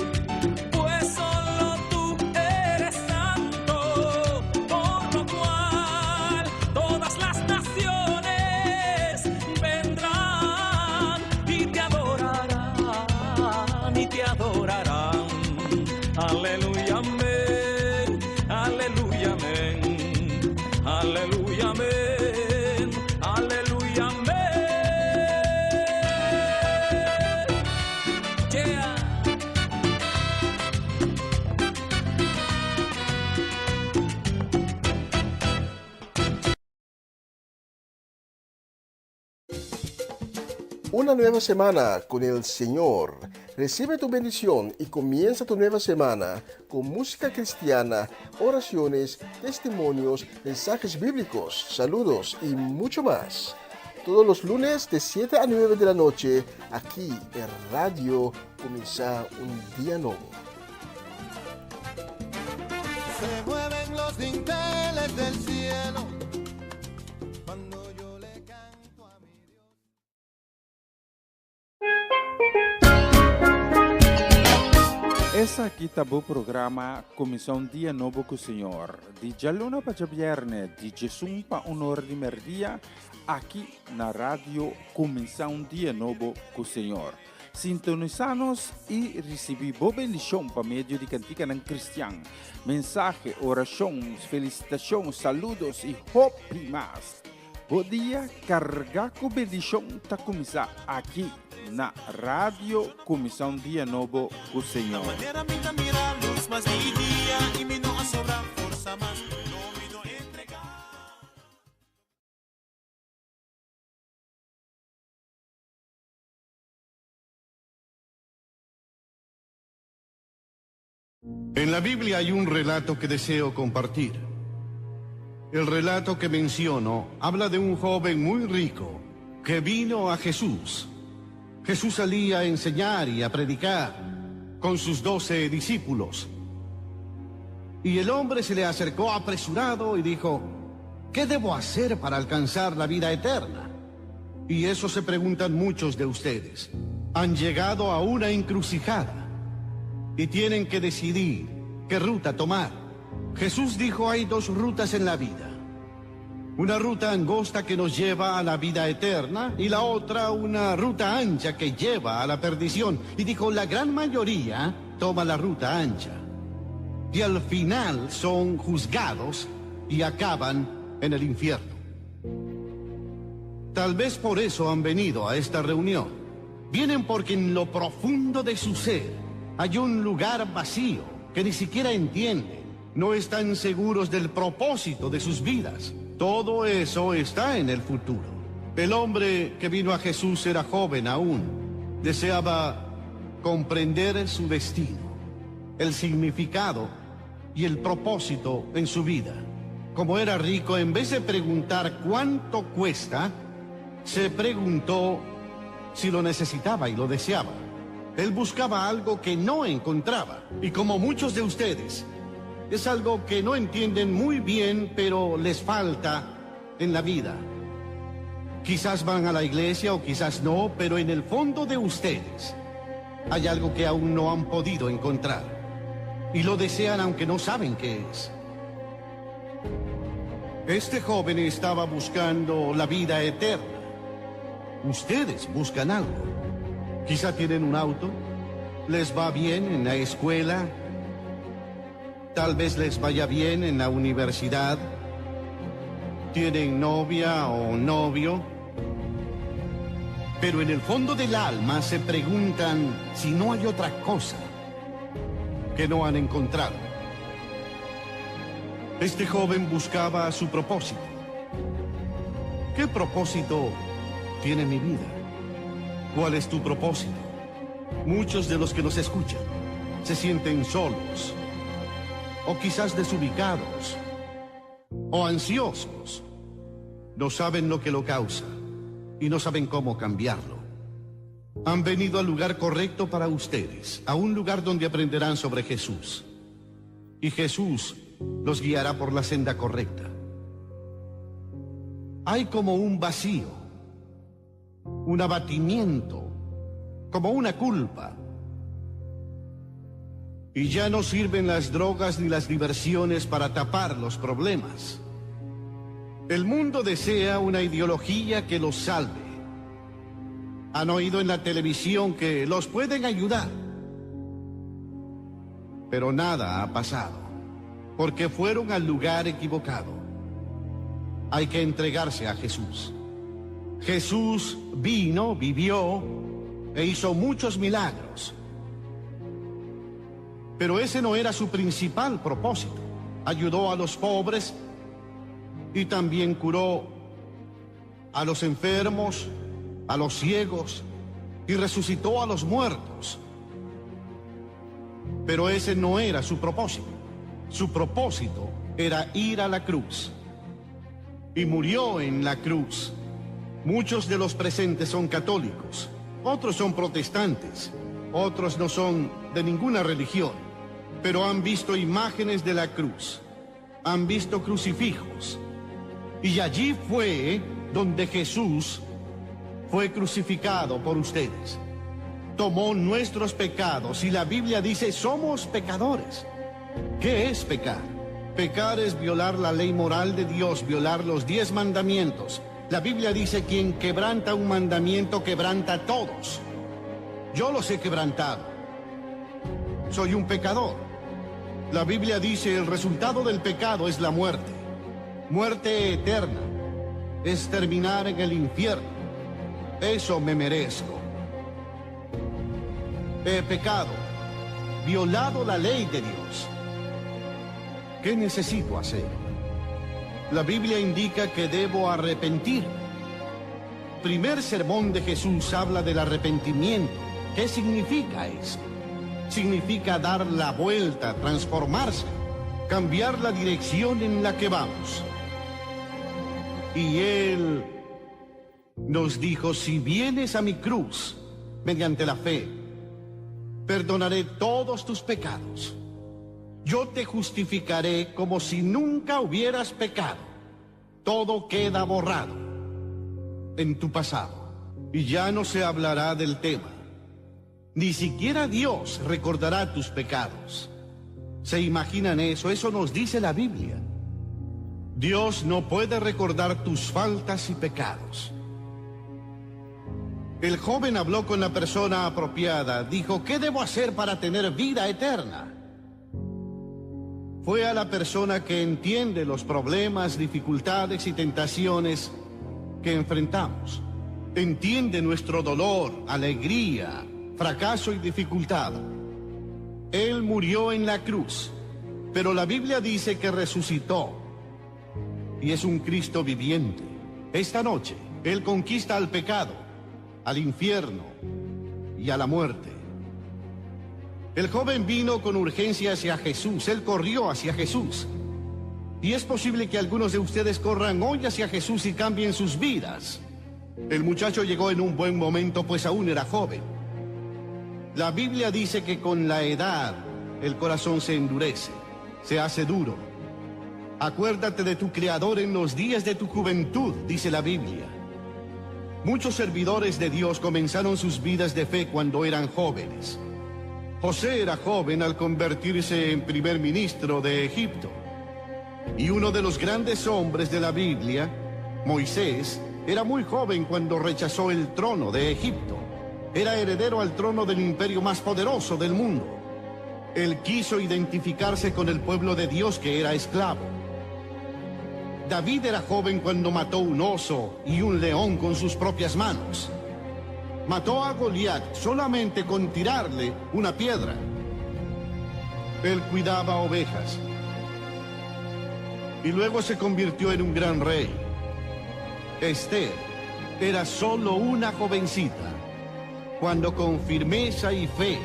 Pues solo tú eres santo, por lo cual todas las naciones vendrán y te adorarán, y te adorarán. Aleluya, amén, aleluya, amén, aleluya, amén, aleluya, amén. Yeah. Una nueva semana con el Señor. Recibe tu bendición y comienza tu nueva semana con música cristiana, oraciones, testimonios, mensajes bíblicos, saludos y mucho más. Todos los lunes de 7 a 9 de la noche, aquí en Radio Comienza un Día Nuevo. Se mueven los dinteles del cielo cuando yo le canto a mi Dios. Essa aqui tá o programa Comissão Dia Novo com o Senhor. De Jaluna para Viernes, de Jesum para Honor de Merdia, aqui na rádio Comissão Dia Novo com o Senhor. Sintonizanos e recebi boa bendição para meio de cantiga ng Cristian. Mensagem, orações, felicitações, saludos e hope mais. Bom dia, carga com bendição tá começar aqui na Rádio Comissão Dia Novo com o Senhor. Manera minha mirar luz, mas mi dia e me não sobra força, mas não me dou entregar. En la Biblia hay un relato que deseo compartir. El relato que menciono habla de un joven muy rico que vino a Jesús. Jesús salía a enseñar y a predicar con sus 12 discípulos. Y el hombre se le acercó apresurado y dijo, ¿qué debo hacer para alcanzar la vida eterna? Y eso se preguntan muchos de ustedes. Han llegado a una encrucijada y tienen que decidir qué ruta tomar. Jesús dijo, hay dos rutas en la vida. Una ruta angosta que nos lleva a la vida eterna y la otra una ruta ancha que lleva a la perdición. Y dijo, la gran mayoría toma la ruta ancha. Y al final son juzgados y acaban en el infierno. Tal vez por eso han venido a esta reunión. Vienen porque en lo profundo de su ser hay un lugar vacío que ni siquiera entienden. No están seguros del propósito de sus vidas. Todo eso está en el futuro. El hombre que vino a Jesús era joven aún. Deseaba comprender su destino, el significado y el propósito en su vida. Como era rico, en vez de preguntar cuánto cuesta, se preguntó si lo necesitaba y lo deseaba. Él buscaba algo que no encontraba. Y como muchos de ustedes, es algo que no entienden muy bien, pero les falta en la vida. Quizás van a la iglesia o quizás no, pero en el fondo de ustedes hay algo que aún no han podido encontrar. Y lo desean aunque no saben qué es. Este joven estaba buscando la vida eterna. Ustedes buscan algo. Quizá tienen un auto, les va bien en la escuela, tal vez les vaya bien en la universidad, tienen novia o novio, pero en el fondo del alma se preguntan si no hay otra cosa que no han encontrado. Este joven buscaba su propósito. ¿Qué propósito tiene mi vida? ¿Cuál es tu propósito? Muchos de los que nos escuchan se sienten solos, o quizás desubicados, o ansiosos. No saben lo que lo causa y no saben cómo cambiarlo. Han venido al lugar correcto para ustedes, a un lugar donde aprenderán sobre Jesús. Y Jesús los guiará por la senda correcta. Hay como un vacío, un abatimiento, como una culpa. Y ya no sirven las drogas ni las diversiones para tapar los problemas. El mundo desea una ideología que los salve. Han oído en la televisión que los pueden ayudar. Pero nada ha pasado, porque fueron al lugar equivocado. Hay que entregarse a Jesús. Jesús vino, vivió e hizo muchos milagros. Pero ese no era su principal propósito. Ayudó a los pobres y también curó a los enfermos, a los ciegos y resucitó a los muertos. Pero ese no era su propósito. Su propósito era ir a la cruz. Y murió en la cruz. Muchos de los presentes son católicos, otros son protestantes, otros no son de ninguna religión, pero han visto imágenes de la cruz, han visto crucifijos. Y allí fue donde Jesús fue crucificado por ustedes. Tomó nuestros pecados y la Biblia dice somos pecadores. ¿Qué es pecar? Pecar es violar la ley moral de Dios, violar los 10 mandamientos. La Biblia dice quien quebranta un mandamiento quebranta todos. Yo los he quebrantado. Soy un pecador. La Biblia dice el resultado del pecado es la muerte. Muerte eterna. Es terminar en el infierno. Eso me merezco. He pecado, violado la ley de Dios. ¿Qué necesito hacer? La Biblia indica que debo arrepentir. El primer sermón de Jesús habla del arrepentimiento. ¿Qué significa eso? Significa dar la vuelta, transformarse, cambiar la dirección en la que vamos. Y Él nos dijo, si vienes a mi cruz, mediante la fe, perdonaré todos tus pecados. Yo te justificaré como si nunca hubieras pecado. Todo queda borrado en tu pasado y ya no se hablará del tema. Ni siquiera Dios recordará tus pecados. ¿Se imaginan eso? Eso nos dice la Biblia. Dios no puede recordar tus faltas y pecados. El joven habló con la persona apropiada. Dijo, ¿qué debo hacer para tener vida eterna? Fue a la persona que entiende los problemas, dificultades y tentaciones que enfrentamos. Entiende nuestro dolor, alegría, fracaso y dificultad. Él murió en la cruz, pero la Biblia dice que resucitó y es un Cristo viviente. Esta noche, Él conquista al pecado, al infierno y a la muerte. El joven vino con urgencia hacia Jesús, él corrió hacia Jesús. Y es posible que algunos de ustedes corran hoy hacia Jesús y cambien sus vidas. El muchacho llegó en un buen momento, pues aún era joven. La Biblia dice que con la edad el corazón se endurece, se hace duro. Acuérdate de tu Creador en los días de tu juventud, dice la Biblia. Muchos servidores de Dios comenzaron sus vidas de fe cuando eran jóvenes. José era joven al convertirse en primer ministro de Egipto. Y uno de los grandes hombres de la Biblia, Moisés, era muy joven cuando rechazó el trono de Egipto. Era heredero al trono del imperio más poderoso del mundo. Él quiso identificarse con el pueblo de Dios que era esclavo. David era joven cuando mató un oso y un león con sus propias manos. Mató a Goliat solamente con tirarle una piedra. Él cuidaba ovejas. Y luego se convirtió en un gran rey. Esther era solo una jovencita, cuando con firmeza y fe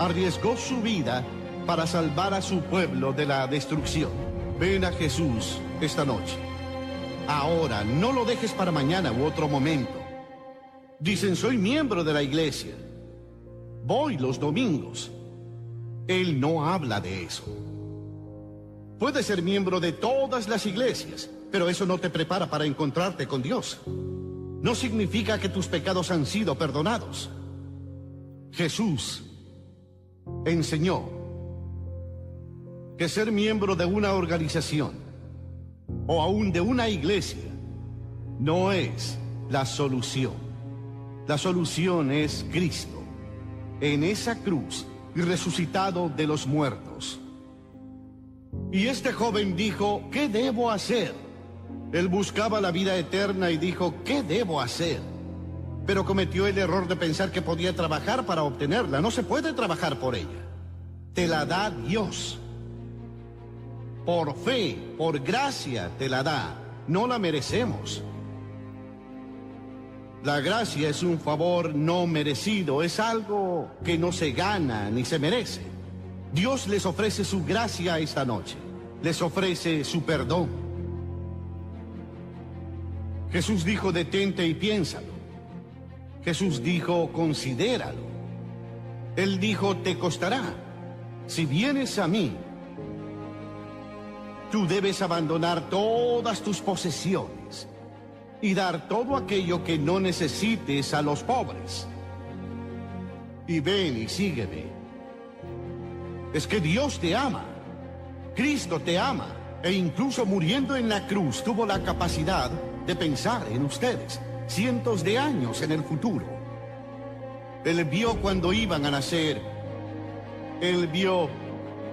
arriesgó su vida para salvar a su pueblo de la destrucción. Ven a Jesús esta noche. Ahora, no lo dejes para mañana u otro momento. Dicen, soy miembro de la iglesia. Voy los domingos. Él no habla de eso. Puedes ser miembro de todas las iglesias, pero eso no te prepara para encontrarte con Dios. No significa que tus pecados han sido perdonados. Jesús enseñó que ser miembro de una organización o aún de una iglesia no es la solución. La solución es Cristo en esa cruz y resucitado de los muertos. Y este joven dijo, ¿qué debo hacer? Él buscaba la vida eterna y dijo, ¿qué debo hacer? Pero cometió el error de pensar que podía trabajar para obtenerla. No se puede trabajar por ella. Te la da Dios. Por fe, por gracia te la da. No la merecemos. La gracia es un favor no merecido. Es algo que no se gana ni se merece. Dios les ofrece su gracia esta noche. Les ofrece su perdón. Jesús dijo, detente y piénsalo. Jesús dijo, considéralo. Él dijo, te costará. Si vienes a mí, tú debes abandonar todas tus posesiones y dar todo aquello que no necesites a los pobres. Y ven y sígueme. Es que Dios te ama. Cristo te ama. E incluso muriendo en la cruz tuvo la capacidad de pensar en ustedes cientos de años en el futuro. Él vio cuando iban a nacer. Él vio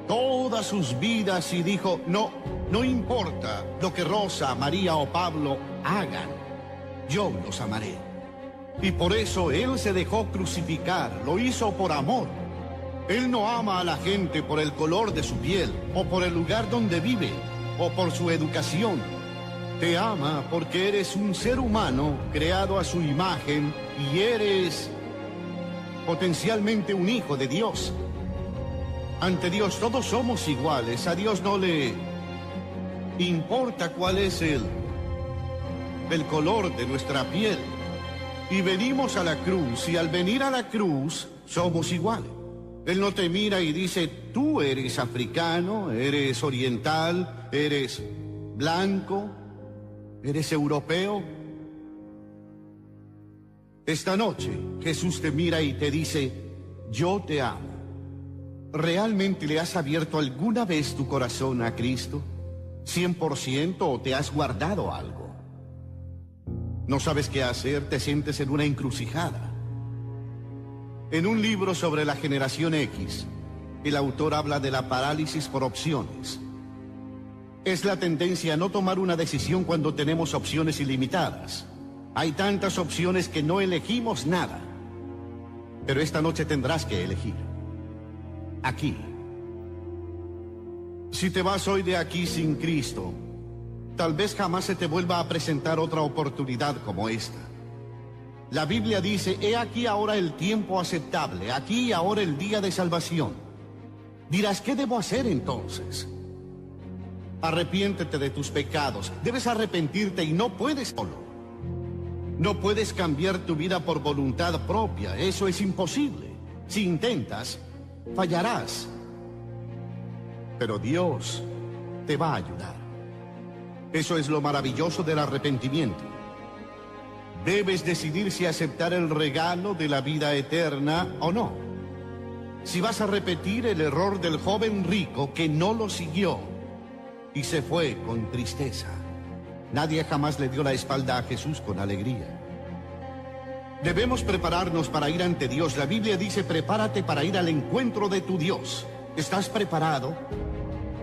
todas sus vidas y dijo, no importa lo que Rosa, María o Pablo hagan, yo los amaré. Y por eso Él se dejó crucificar, lo hizo por amor. Él no ama a la gente por el color de su piel, o por el lugar donde vive, o por su educación. Te ama porque eres un ser humano creado a su imagen y eres potencialmente un hijo de Dios. Ante Dios todos somos iguales. A Dios no le importa cuál es el color de nuestra piel. Y venimos a la cruz, y al venir a la cruz somos iguales. Él no te mira y dice, tú eres africano, eres oriental, eres blanco, eres europeo. Esta noche Jesús te mira y te dice, yo te amo. ¿Realmente le has abierto alguna vez tu corazón a Cristo? ¿100% o te has guardado algo? No sabes qué hacer, te sientes en una encrucijada. En un libro sobre la generación X, el autor habla de la parálisis por opciones. Es la tendencia a no tomar una decisión cuando tenemos opciones ilimitadas. Hay tantas opciones que no elegimos nada. Pero esta noche tendrás que elegir. Aquí. Si te vas hoy de aquí sin Cristo, tal vez jamás se te vuelva a presentar otra oportunidad como esta. La Biblia dice, he aquí ahora el tiempo aceptable, aquí y ahora el día de salvación. Dirás, ¿qué debo hacer entonces? Arrepiéntete de tus pecados. Debes arrepentirte y no puedes solo. No puedes cambiar tu vida por voluntad propia. Eso es imposible. Si intentas, fallarás. Pero Dios te va a ayudar. Eso es lo maravilloso del arrepentimiento. Debes decidir si aceptar el regalo de la vida eterna o no. Si vas a repetir el error del joven rico que no lo siguió y se fue con tristeza. Nadie jamás le dio la espalda a Jesús con alegría. Debemos prepararnos para ir ante Dios. La Biblia dice, prepárate para ir al encuentro de tu Dios. ¿Estás preparado?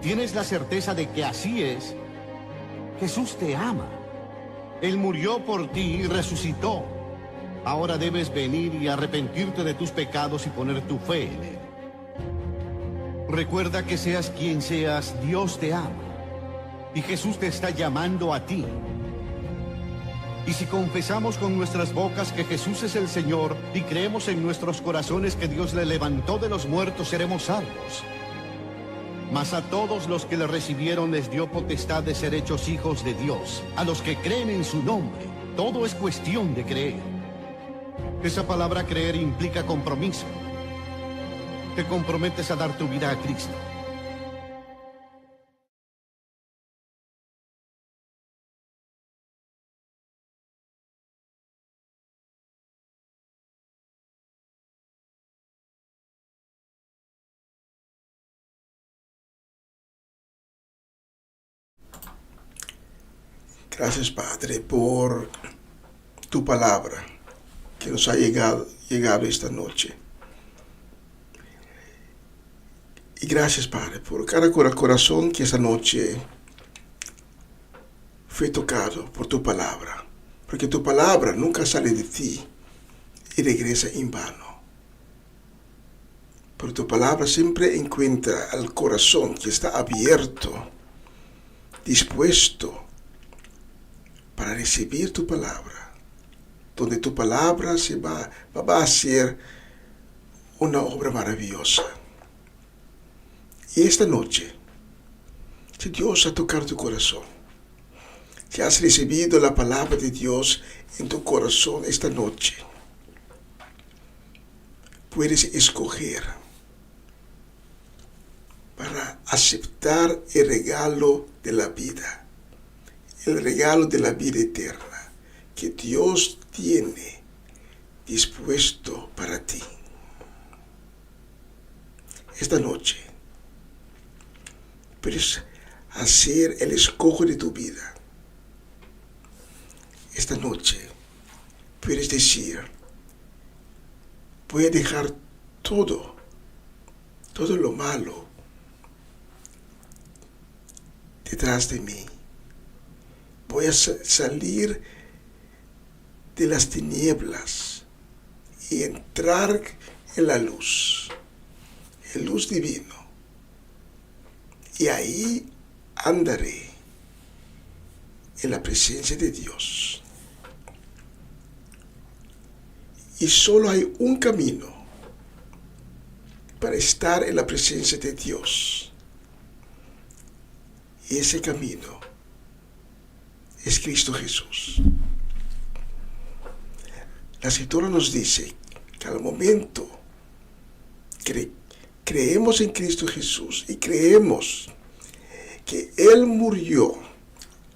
¿Tienes la certeza de que así es? Jesús te ama. Él murió por ti y resucitó. Ahora debes venir y arrepentirte de tus pecados y poner tu fe en Él. Recuerda que seas quien seas, Dios te ama. Y Jesús te está llamando a ti. Y si confesamos con nuestras bocas que Jesús es el Señor y creemos en nuestros corazones que Dios le levantó de los muertos, seremos salvos. Mas a todos los que le recibieron les dio potestad de ser hechos hijos de Dios, a los que creen en su nombre. Todo es cuestión de creer. Esa palabra creer implica compromiso. Te comprometes a dar tu vida a Cristo. Gracias, Padre, por tu palabra que nos ha llegado esta noche. Y gracias, Padre, por cada corazón que esta noche fue tocado por tu palabra. Porque tu palabra nunca sale de ti y regresa en vano. Pero tu palabra siempre encuentra al corazón que está abierto, dispuesto para recibir tu palabra, donde tu palabra va a hacer una obra maravillosa. Y esta noche, si Dios ha tocado tu corazón, si has recibido la palabra de Dios en tu corazón esta noche, puedes escoger para aceptar el regalo de la vida. El regalo de la vida eterna que Dios tiene dispuesto para ti. Esta noche puedes hacer el escojo de tu vida. Esta noche puedes decir, voy a dejar todo lo malo detrás de mí. Voy a salir de las tinieblas y entrar en la luz divino. Y ahí andaré en la presencia de Dios. Y solo hay un camino para estar en la presencia de Dios. Y ese camino es Cristo Jesús. La Escritura nos dice que al momento que creemos en Cristo Jesús y creemos que Él murió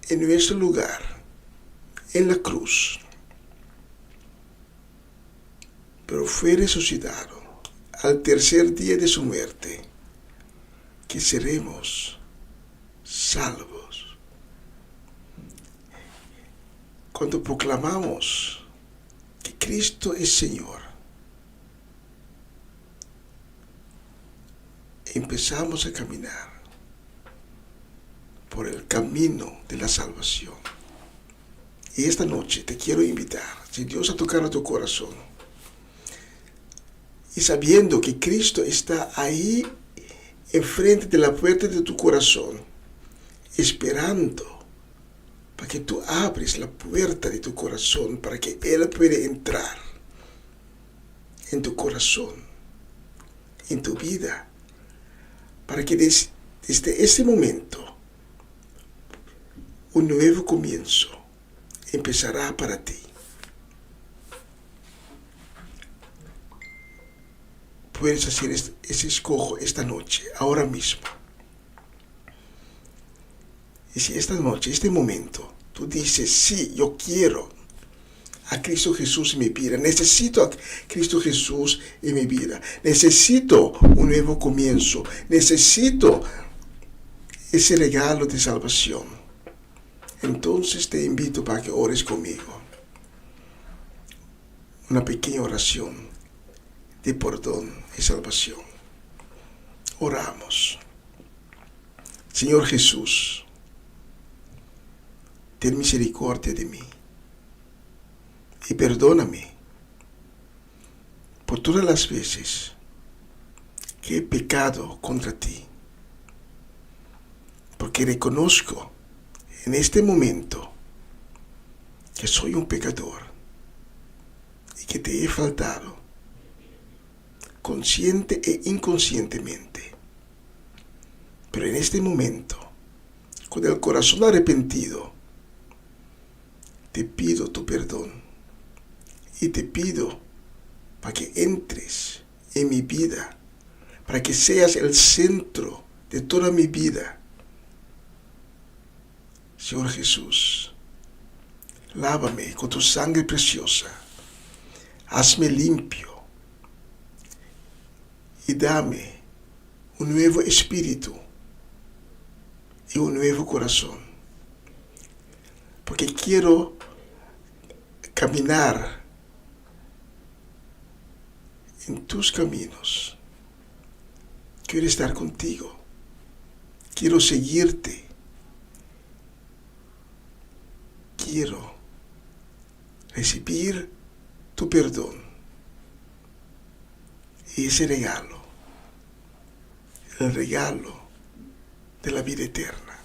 en nuestro lugar, en la cruz, pero fue resucitado al tercer día de su muerte, que seremos salvos. Cuando proclamamos que Cristo es Señor, empezamos a caminar por el camino de la salvación. Y esta noche te quiero invitar, si Dios ha tocado tu corazón, y sabiendo que Cristo está ahí enfrente de la puerta de tu corazón, esperando para que tú abres la puerta de tu corazón, para que Él pueda entrar en tu corazón, en tu vida, para que desde este momento un nuevo comienzo empezará para ti. Puedes hacer ese escojo esta noche, ahora mismo. Y si esta noche, este momento, tú dices, sí, yo quiero a Cristo Jesús en mi vida, necesito a Cristo Jesús en mi vida, necesito un nuevo comienzo, necesito ese regalo de salvación, entonces te invito para que ores conmigo. Una pequeña oración de perdón y salvación. Oramos. Señor Jesús, ten misericordia de mí y perdóname por todas las veces que he pecado contra ti, porque reconozco en este momento que soy un pecador y que te he faltado, consciente e inconscientemente. Pero en este momento, con el corazón arrepentido, te pido tu perdón y te pido para que entres en mi vida, para que seas el centro de toda mi vida. Señor Jesús, lávame con tu sangre preciosa, hazme limpio y dame un nuevo espíritu y un nuevo corazón, porque quiero caminar en tus caminos. Quiero estar contigo, quiero seguirte, quiero recibir tu perdón y ese regalo, el regalo de la vida eterna.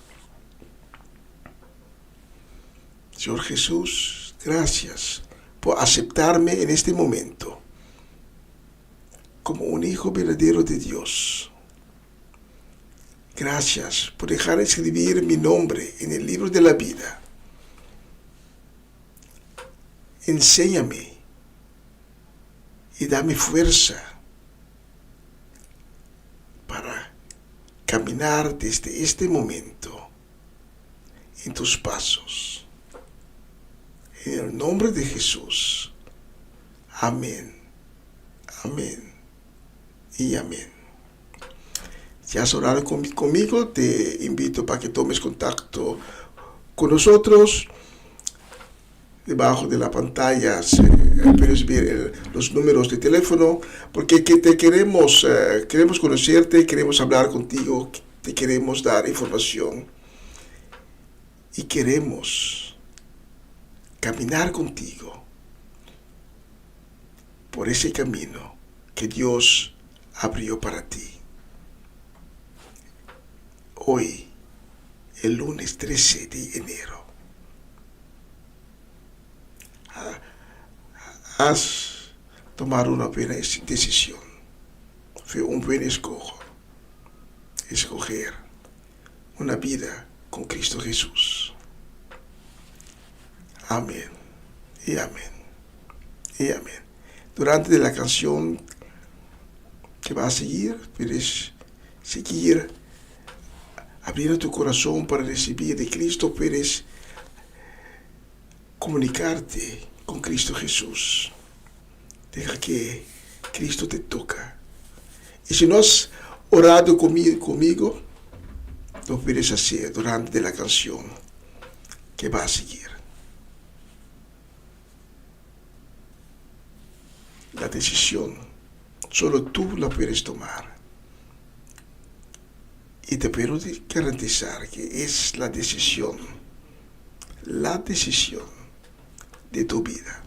Señor Jesús, gracias por aceptarme en este momento como un hijo verdadero de Dios. Gracias por dejar escribir mi nombre en el libro de la vida. Enséñame y dame fuerza para caminar desde este momento en tus pasos. En el nombre de Jesús. Amén. Amén. Y amén. Si has orado conmigo, te invito para que tomes contacto con nosotros. Debajo de la pantalla puedes ver los números de teléfono, porque te queremos conocerte, queremos hablar contigo, te queremos dar información y queremos caminar contigo por ese camino que Dios abrió para ti. Hoy, el lunes 13 de enero, has tomado una buena decisión. Fue un buen escoger una vida con Cristo Jesús. Amén y amén y amén. Durante la canción que va a seguir, puedes seguir abriendo tu corazón para recibir de Cristo, puedes comunicarte con Cristo Jesús. Deja que Cristo te toca. Y si no has orado conmigo, lo puedes hacer durante la canción que va a seguir. La decisión solo tú la puedes tomar. Y te puedo garantizar que es la decisión de tu vida.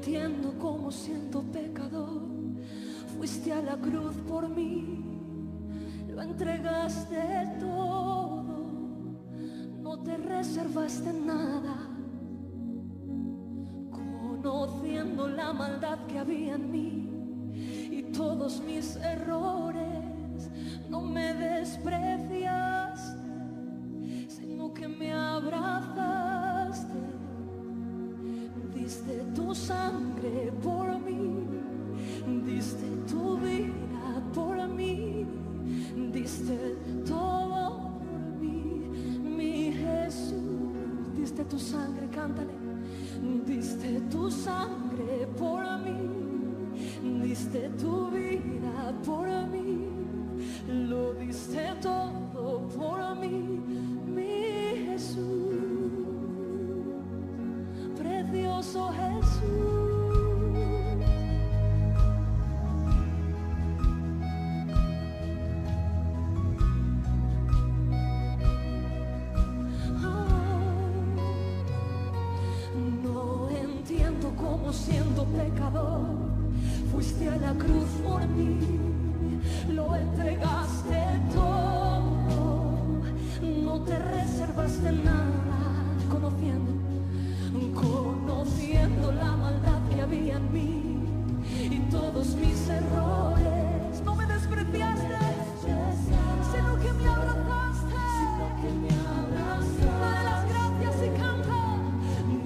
Entiendo cómo siento pecador, fuiste a la cruz por mí, lo entregaste todo, no te reservaste nada, conociendo la maldad que había en mí y todos mis errores, no me despreciaste, sino que me abrazaste. Diste tu sangre por mí, diste tu vida por mí, diste todo por mí, mi Jesús. Diste tu sangre, cántale. Diste tu sangre por mí, diste tu vida por mí, lo diste todo por mí, mi Jesús, precioso Jesús. Como siendo pecador, fuiste a la cruz por mí, lo entregaste todo, no te reservaste nada, conociendo la maldad que había en mí y todos mis errores. No me despreciaste, sino que me abrazaste, dale las gracias y canta.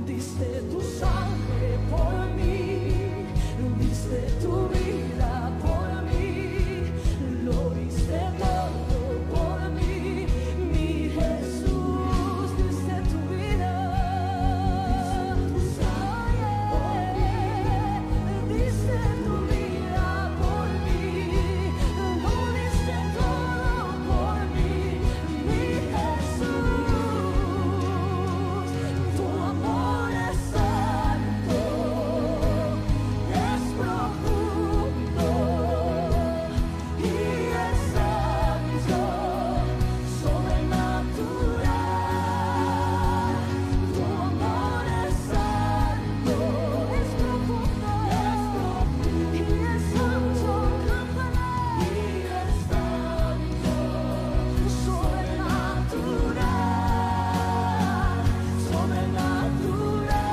Diste tu sangre por mí, diste tu vida por mí, lo diste todo por mí, mi Jesús. Diste tu vida, diste tu vida por mí, lo diste todo por mí, mi Jesús. Tu amor es santo, es profundo y es santo, sobrenatural. Tu amor es santo, es profundo y es santo, cántala. Y es santo, sobrenatural, sobrenatural.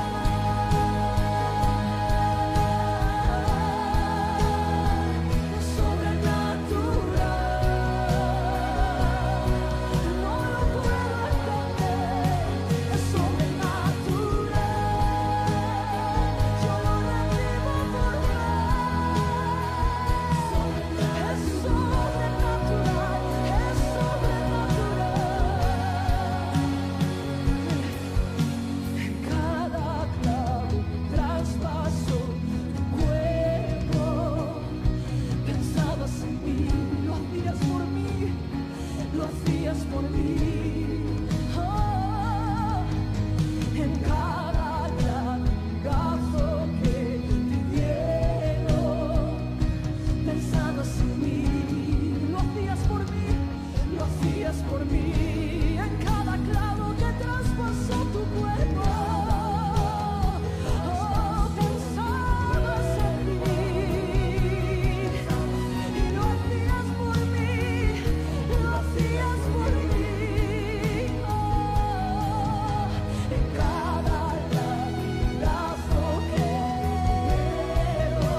No lo puedo entender, es sobrenatural. Yo lo recibo por fe. Es sobrenatural, es sobrenatural. En cada clavo traspaso tu cuerpo. Pensabas en mí, lo hacías por mí, lo hacías por mí. Oh, en cada latigazo que te dieron, pensabas en mí, lo hacías por mí, lo hacías por mí. En cada clavo que traspasó tu cuerpo, oh, pensabas en mí y lo hacías por mí, lo hacías por mí. Oh, en cada latigazo que dieron,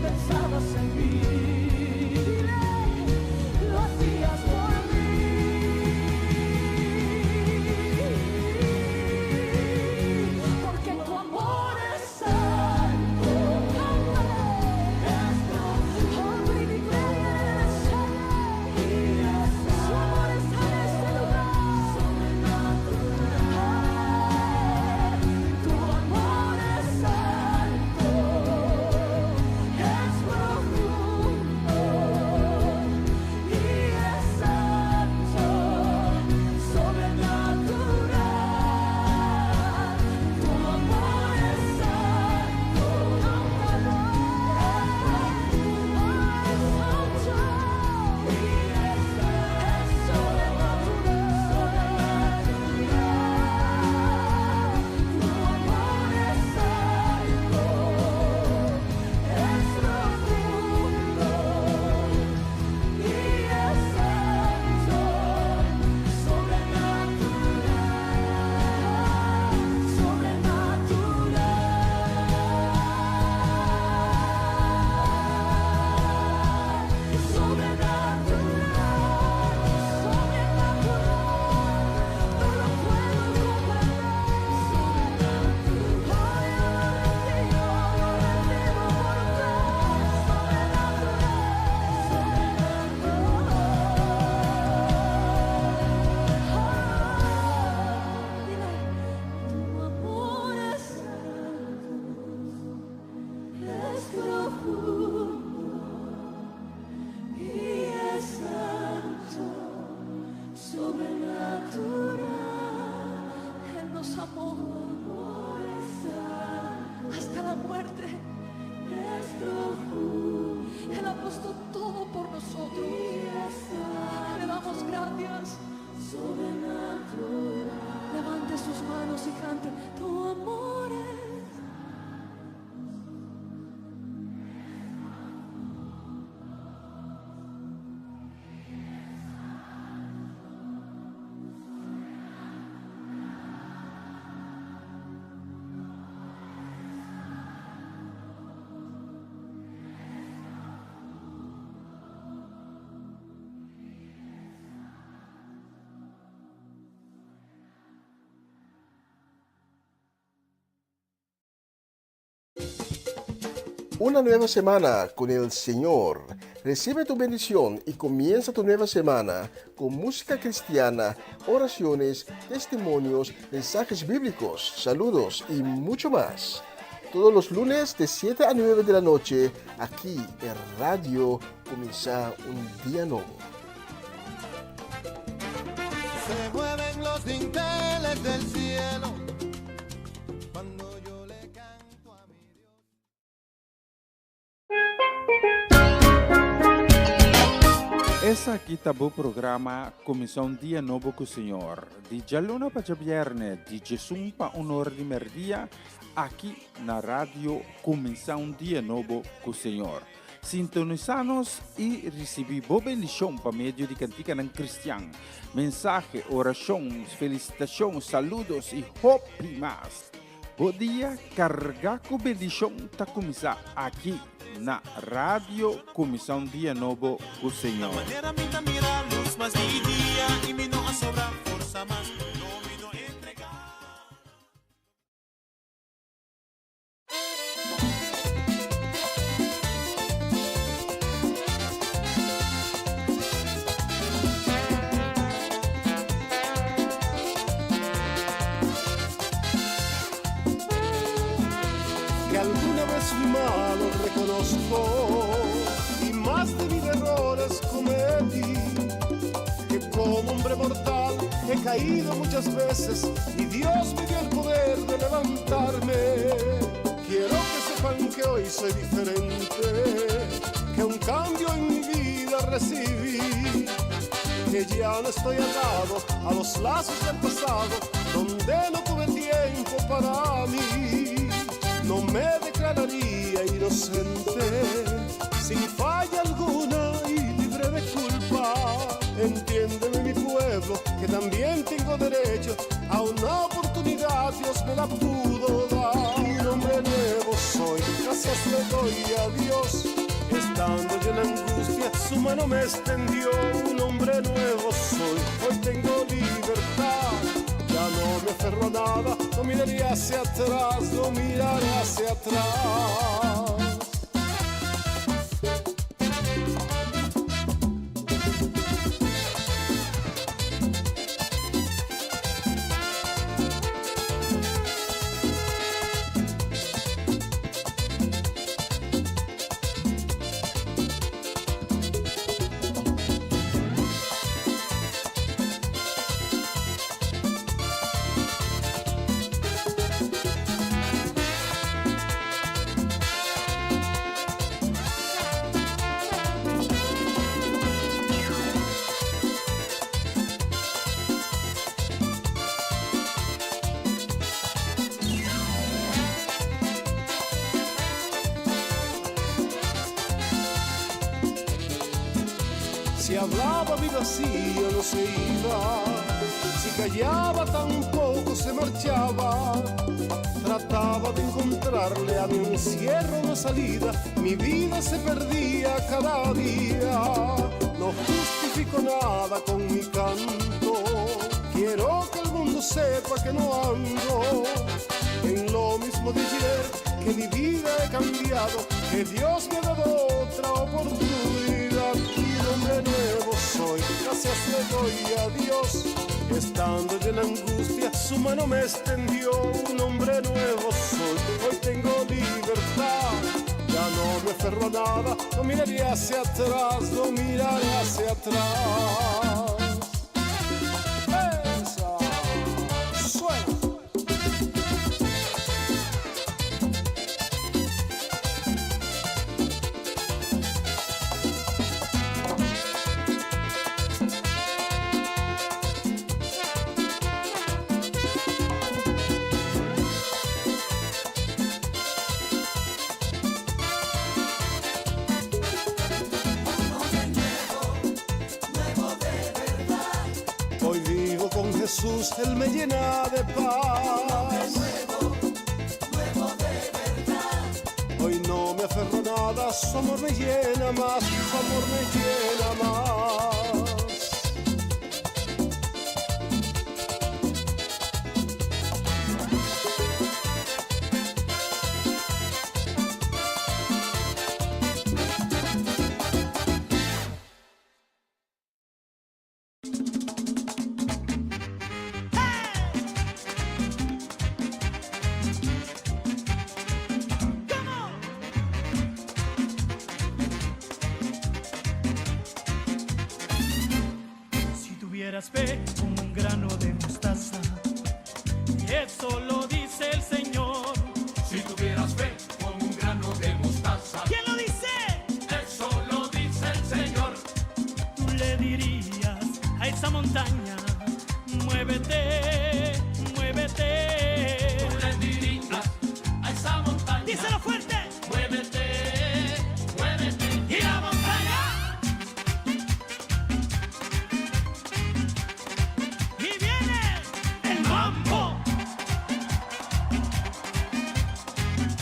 pensabas en mí, lo hacías por mí. Una nueva semana con el Señor. Recibe tu bendición y comienza tu nueva semana con música cristiana, oraciones, testimonios, mensajes bíblicos, saludos y mucho más. Todos los lunes de 7 a 9 de la noche, aquí en Radio Comienza un Día Nuevo. Se mueven los dinteles del cielo cuando yo le canto a mi Dios. Essa aqui tá o programa Comissão Dia Novo com o Senhor. De Jaluna para Viernes, de Jesus para Honor de Merdia, aqui na rádio Comissão Dia Novo com o Senhor. Sintonizanos e recebi boa bendição para meio de cantica ng Cristian. Mensagem, orações, felicitações, saludos e hope mais. Bom dia, carga com bendição tá começar aqui na rádio Comissão Dia Novo com o Senhor. Manera minta mira luz mas di dia y mi no sobra forza mas no mi no entregar. Que alguna vez fui malo, reconozco, y más de 1000 errores cometí, que como hombre mortal he caído muchas veces y Dios me dio el poder de levantarme. Quiero que sepan que hoy soy diferente, que un cambio en mi vida recibí, que ya no estoy atado a los lazos del pasado, donde no tuve tiempo para mí. No me declararía inocente, sin falla alguna y libre de culpa. Entiéndeme mi pueblo, que también tengo derecho a una oportunidad, Dios me la pudo dar. Un hombre nuevo soy, gracias le doy a Dios. Estando yo en angustia, su mano me extendió. Un hombre nuevo soy, hoy tengo libertad. Ya no me aferro a nada, no miraré hacia atrás, no miraré hacia atrás. Si hablaba mi vacío no se iba, si callaba tampoco se marchaba. Trataba de encontrarle a mi encierro una salida, mi vida se perdía cada día. No justifico nada con mi canto, quiero que el mundo sepa que no ando en lo mismo de ayer, que mi vida he cambiado, que Dios me ha dado otra oportunidad. Hombre nuevo soy, gracias le doy a Dios. Estando yo en angustia, su mano me extendió. Un hombre nuevo soy, hoy tengo libertad. Ya no me aferro a nada, no miraré hacia atrás, no miraré hacia atrás. Esa, suena. Jesús, Él me llena de paz. Nuevo de verdad. Hoy no me aferro a nada, su amor me llena más, su amor me llena más. tuvieras fe como un grano de mostaza, y eso lo dice el Señor. Si tuvieras fe como un grano de mostaza. ¿Quién lo dice? Eso lo dice el Señor. Tú le dirías a esa montaña, muévete, muévete. Tú le dirías a esa montaña. Díselo fuerte. Muévete, muévete. Y la montaña. Y viene el mambo.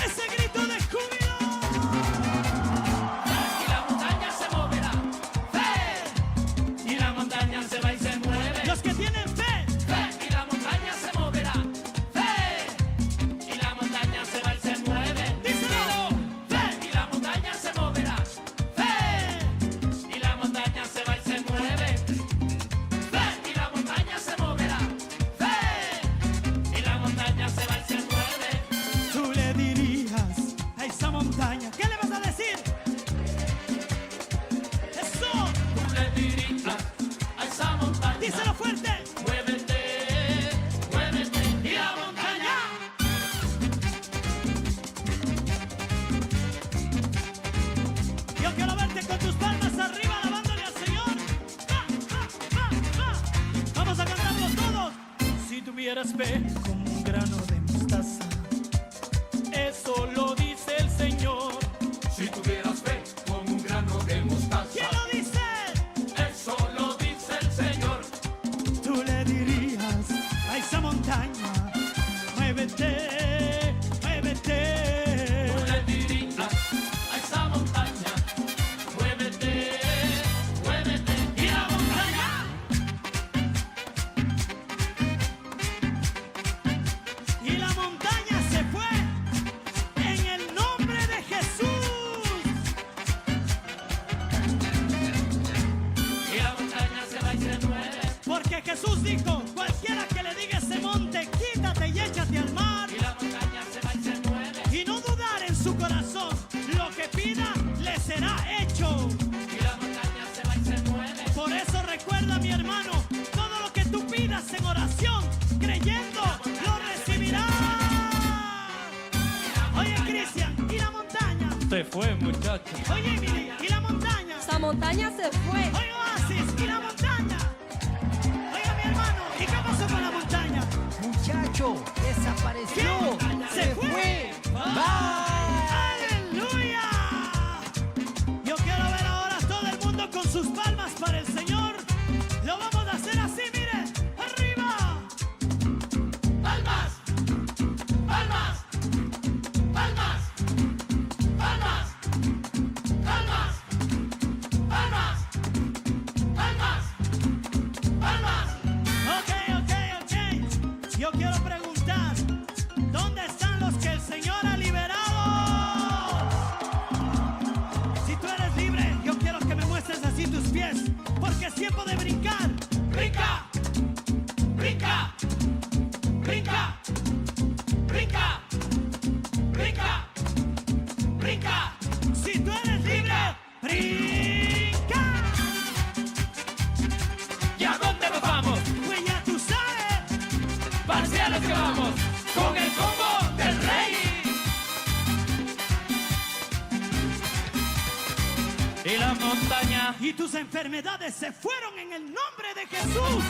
Ese grito de júbilo. Y la montaña se moverá. Fe. Y la montaña se va y se mueve. Los que tienen fe. Fe. Y la montaña se moverá. Fe. Y la montaña se va y se mueve. Díselo. Fe. Y la montaña se moverá. Fe. Y la montaña se va y se mueve. Fe. Y la montaña se moverá. Fe. Y la montaña se va y se mueve. Tú le dirías a esa montaña, ¿qué le vas a decir? Eso. Tú le dirías a esa montaña. Díselo fuerte. Muévete, muévete. Y la montaña. Yo quiero verte con tus palmas arriba alabándole al Señor. Va, va, va, va. Vamos a cantarlos todos. Si tuvieras fe como un grano de mostaza, eso lo dice el Señor. Si tuvieras fe como un grano de mostaza. ¿Quién lo dice? Eso lo dice el Señor. Tú le dirías a esa montaña, muévete, muévete. Tú le dirías a esa montaña. Muévete, muévete. Y la montaña. Y la montaña se fue en el nombre de Jesús. Y la montaña se va y se mueve. Porque Jesús dijo, cualquiera que le diga ese monte, quítate y échate al mar. Y la montaña se va y se mueve. Y no dudar en su corazón, lo que pida le será hecho. Y la montaña se va y se mueve. Por eso recuerda, mi hermano, todo lo que tú pidas en oración, creyendo, lo recibirás. Oye, Cristian, ¿y la montaña? Se fue, muchacho. Oye, Emily, ¿y la montaña? Esa montaña se fue. Oye, Oasis, ¿y la montaña? Oiga, mi hermano, ¿y qué pasó con la montaña? Muchacho, desapareció. ¿Qué? Se fue. ¡Aleluya! Yo quiero ver ahora a todo el mundo con sus palmas para el Señor. Lo vamos a hacer así, mire. ¡Arriba! Palmas, palmas, palmas, palmas, palmas, palmas, palmas, palmas. Ok. Yo quiero preguntar, ¿dónde están los que el Señor ha liberado? Si tú eres libre, yo quiero que me muestres así tus pies, porque es tiempo de brincar. Brinca, brinca, brinca, brinca, brinca, brinca. Si tú eres libre, brinca. ¿Y a dónde nos vamos? Pues ya tú sabes. Parciales que vamos con el combo del rey. Y la montaña y tus enfermedades se fueron en el nombre de Jesús.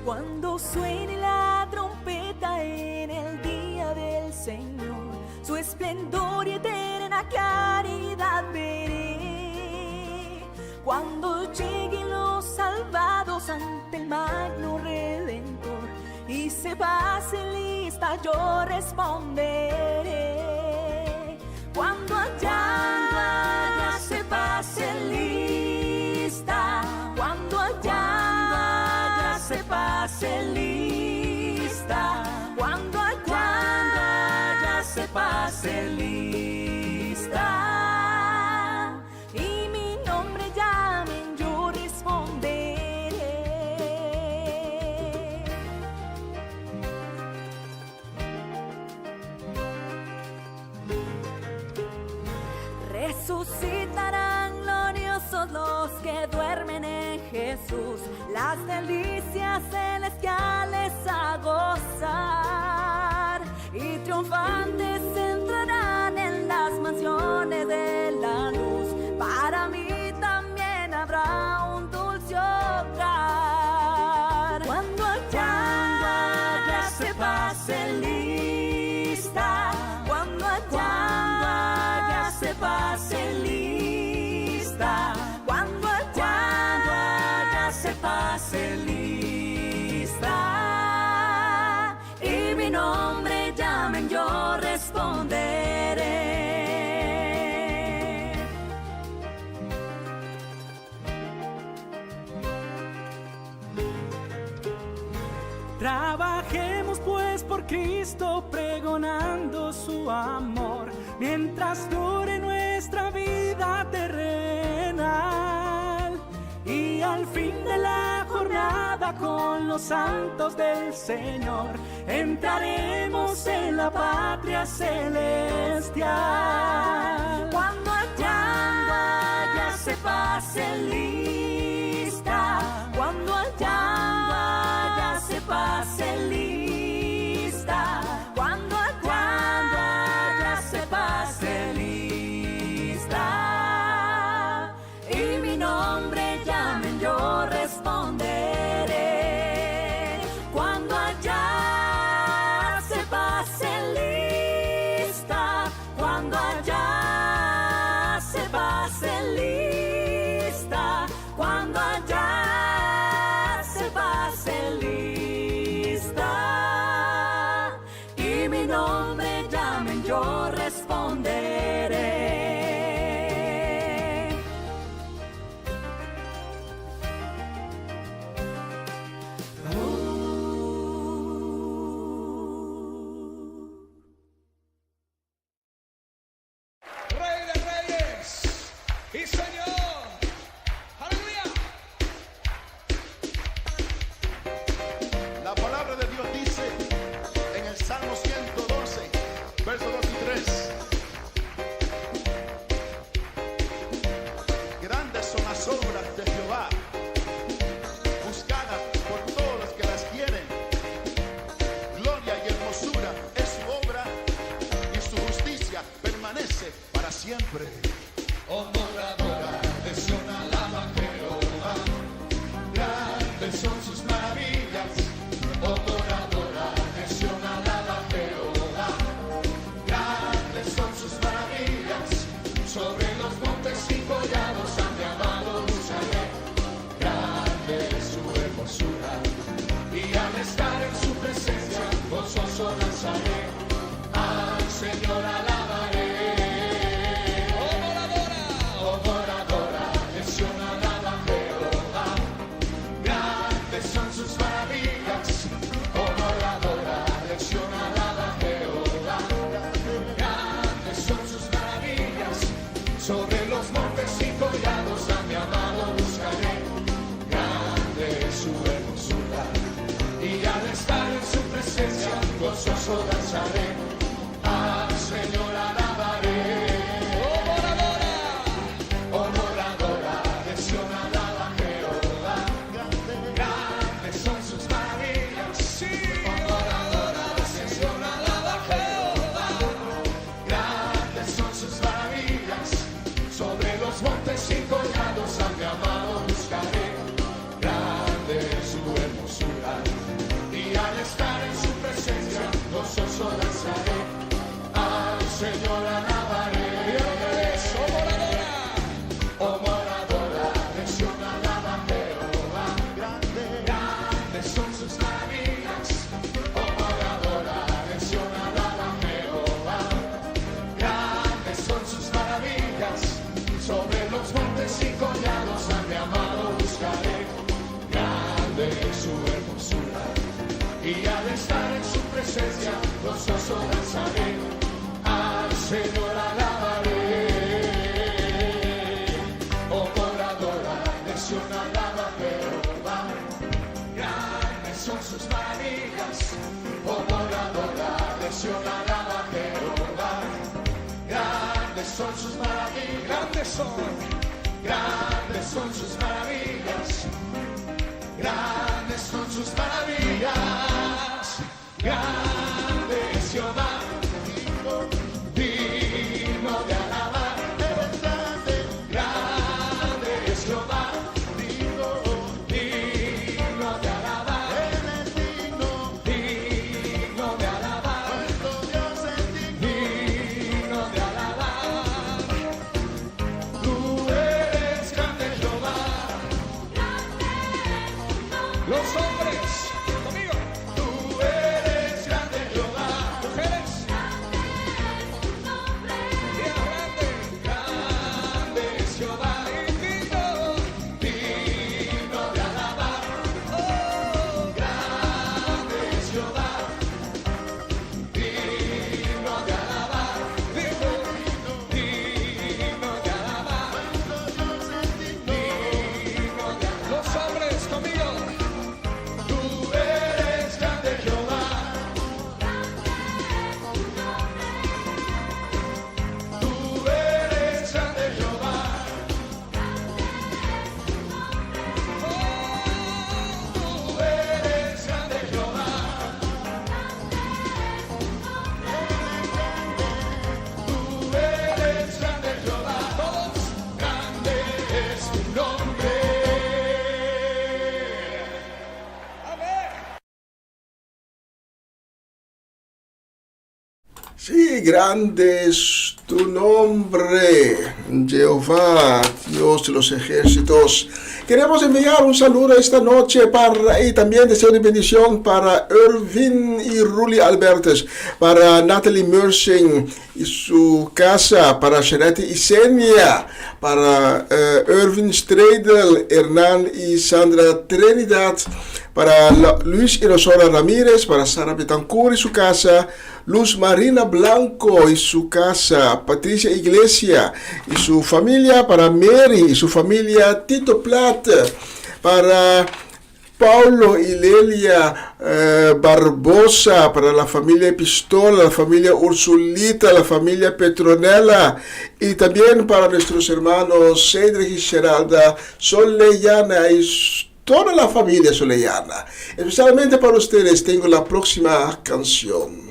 Cuando suene la trompeta en el día del Señor, su esplendor y eterna claridad veré. Cuando lleguen los salvados ante el magno Redentor y se pase lista, yo responderé. Cuando allá se pase lista, cuando allá se pase lista, cuando allá se pase lista y mi nombre llamen, yo responderé. Resucitarán gloriosos los que duermen en Jesús, las delicias celestiales a gozar, y triunfantes entrarán en las mansiones de la luz. Para mí también habrá un dulce hogar. Cuando allá se pase lista, cuando allá se pase lista, cuando allá se pase lista y mi nombre llamen, yo responderé. Trabajemos pues por Cristo, pregonando su amor, mientras dure nuestra vida terrenal. Y al fin de la jornada con los santos del Señor, entraremos en la patria celestial. Cuando allá se pase lista, cuando allá se pase lista, cuando allá se pase lista y mi nombre llamen, yo responderé. Cuando allá se pase lista, cuando allá se pase lista, cuando allá se pase lista y mi nombre llamen, yo responderé. Rey de Reyes y Señor. Aleluya. La palabra de Dios dice en el Salmo 112, versos 2 y 3. Grandes son las obras de Jehová, buscadas por todos los que las quieren. Gloria y hermosura es su obra, y su justicia permanece para siempre. Oh, moradora de Sión, alaba a Jehová. Grandes son sus maravillas. Oh, moradora de Sión, alaba a Jehová. Grandes son sus maravillas. Sobre los montes y collados a mi amado buscaré. Grande es su hermosura. Y al estar en su presencia, gozoso danzaré. Al Señor alabaré. Oh, moradora de Sión, alaba a Jehová. Grandes son sus maravillas. Oh, moradora de Sión, alaba a Jehová. Grandes son sus maravillas. Sobre los montes y collados a mi amado buscaré. Grande es su hermosura. Y al estar en su presencia, gozoso danzaré. Al Señor alabaré. Oh, moradora de Sión, alaba a Jehová. Grandes son sus maravillas. Oh, moradora de Sión, alaba a Jehová. Grandes son sus maravillas. Sobre los montes y collados a mi amado buscaré. Grande es su hermosura. Y al estar en su presencia, gozoso danzaré. Al Señor alabaré. Oh, moradora de gozoso danzaré, al Señor alabaré. Oh, por adorar, Sion alaba Jehová, grandes son sus maravillas. Oh, por adorar, Sion alaba Jehová, grandes son sus maravillas. Grandes son sus maravillas. Grandes son sus maravillas. Grande es Jehová, digno de alabar. Grande es Jehová, digno de alabar. Digno de alabar. Digno de alabar. Tú eres grande, Jehová. Los hombres, conmigo. Tú eres grande, Jehová. Mujeres. Día grande. Grande es Jehová. Y digno de alabar. Oh, grande es Jehová. Digno de alabar. Digno de alabar. Digno de alabar. Los hombres, conmigo. Tú eres grande, Jehová. Tú eres grande, Jehová. Oh, tú eres grande, Jehová. Tú eres grande, Jehová. Todos, grande es tu nombre. Sí, grande es tu nombre, Jehová, Dios de los ejércitos. Queremos enviar un saludo esta noche y también deseo de bendición para Irvin y Ruli Albertes, para Natalie Mersing y su casa, para Jeanette y Senia, para Irvin Streidel, Hernán y Sandra Trinidad, para Luis y Rosora Ramírez, para Sara Betancourt y su casa, Luz Marina Blanco y su casa, Patricia Iglesia y su familia, para Mary y su familia, Tito Plata, para Paulo y Lelia Barbosa, para la familia Pistola, la familia Ursulita, la familia Petronella, y también para nuestros hermanos Cedric y Geralda Soleyana y toda la familia Soleyana. Especialmente para ustedes tengo la próxima canción.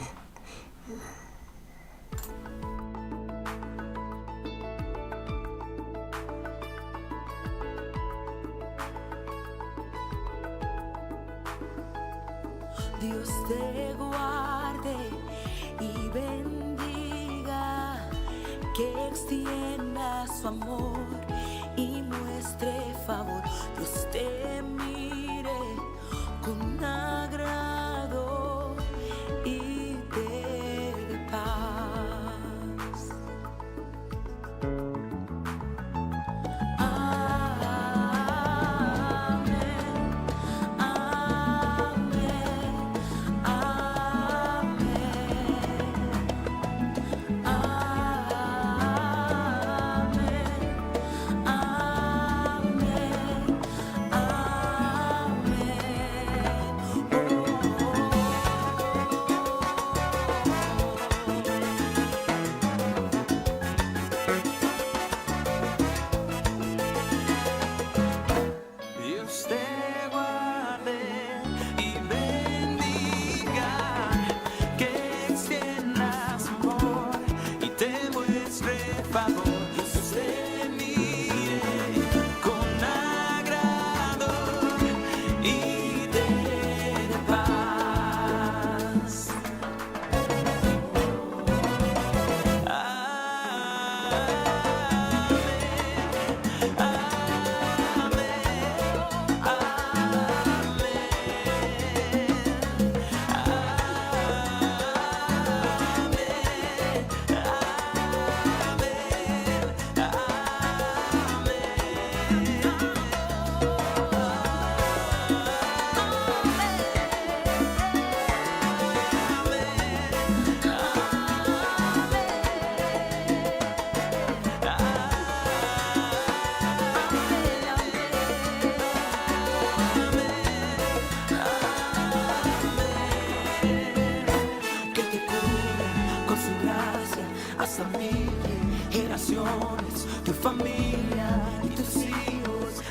Dios te guarde y bendiga, que extienda su amor y muestre favor. Dios te mire con agrado y te dé paz.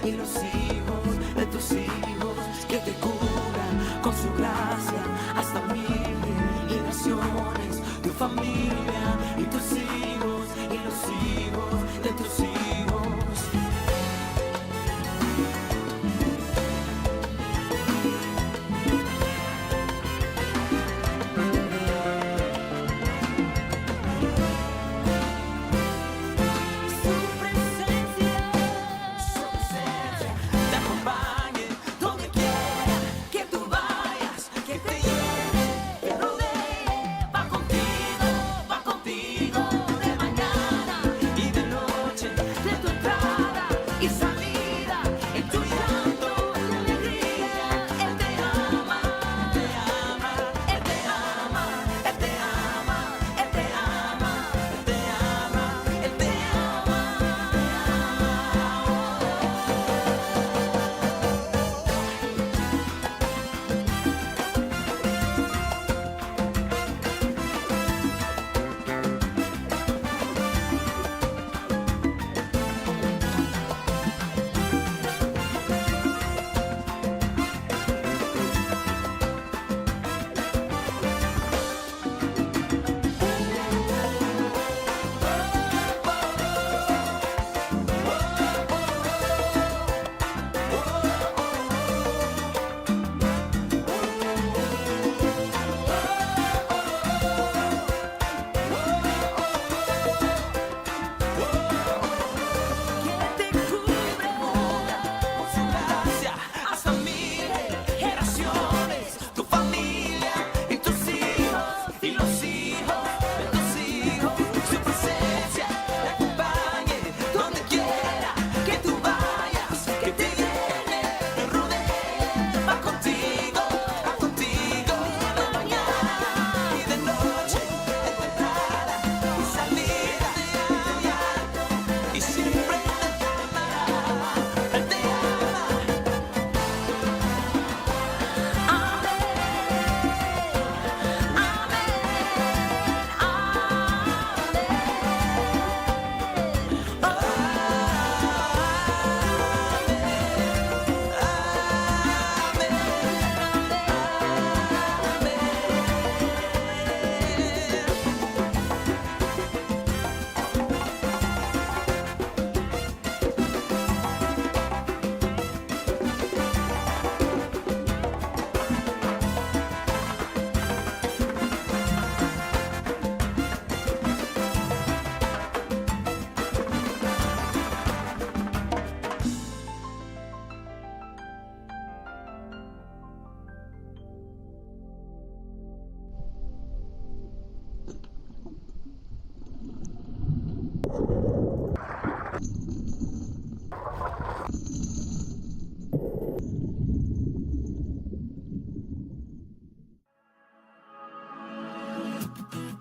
y los hijos de tus hijos, que te cubran con su gracia hasta 1000 generaciones, tu familia y tus hijos y los hijos de tus hijos.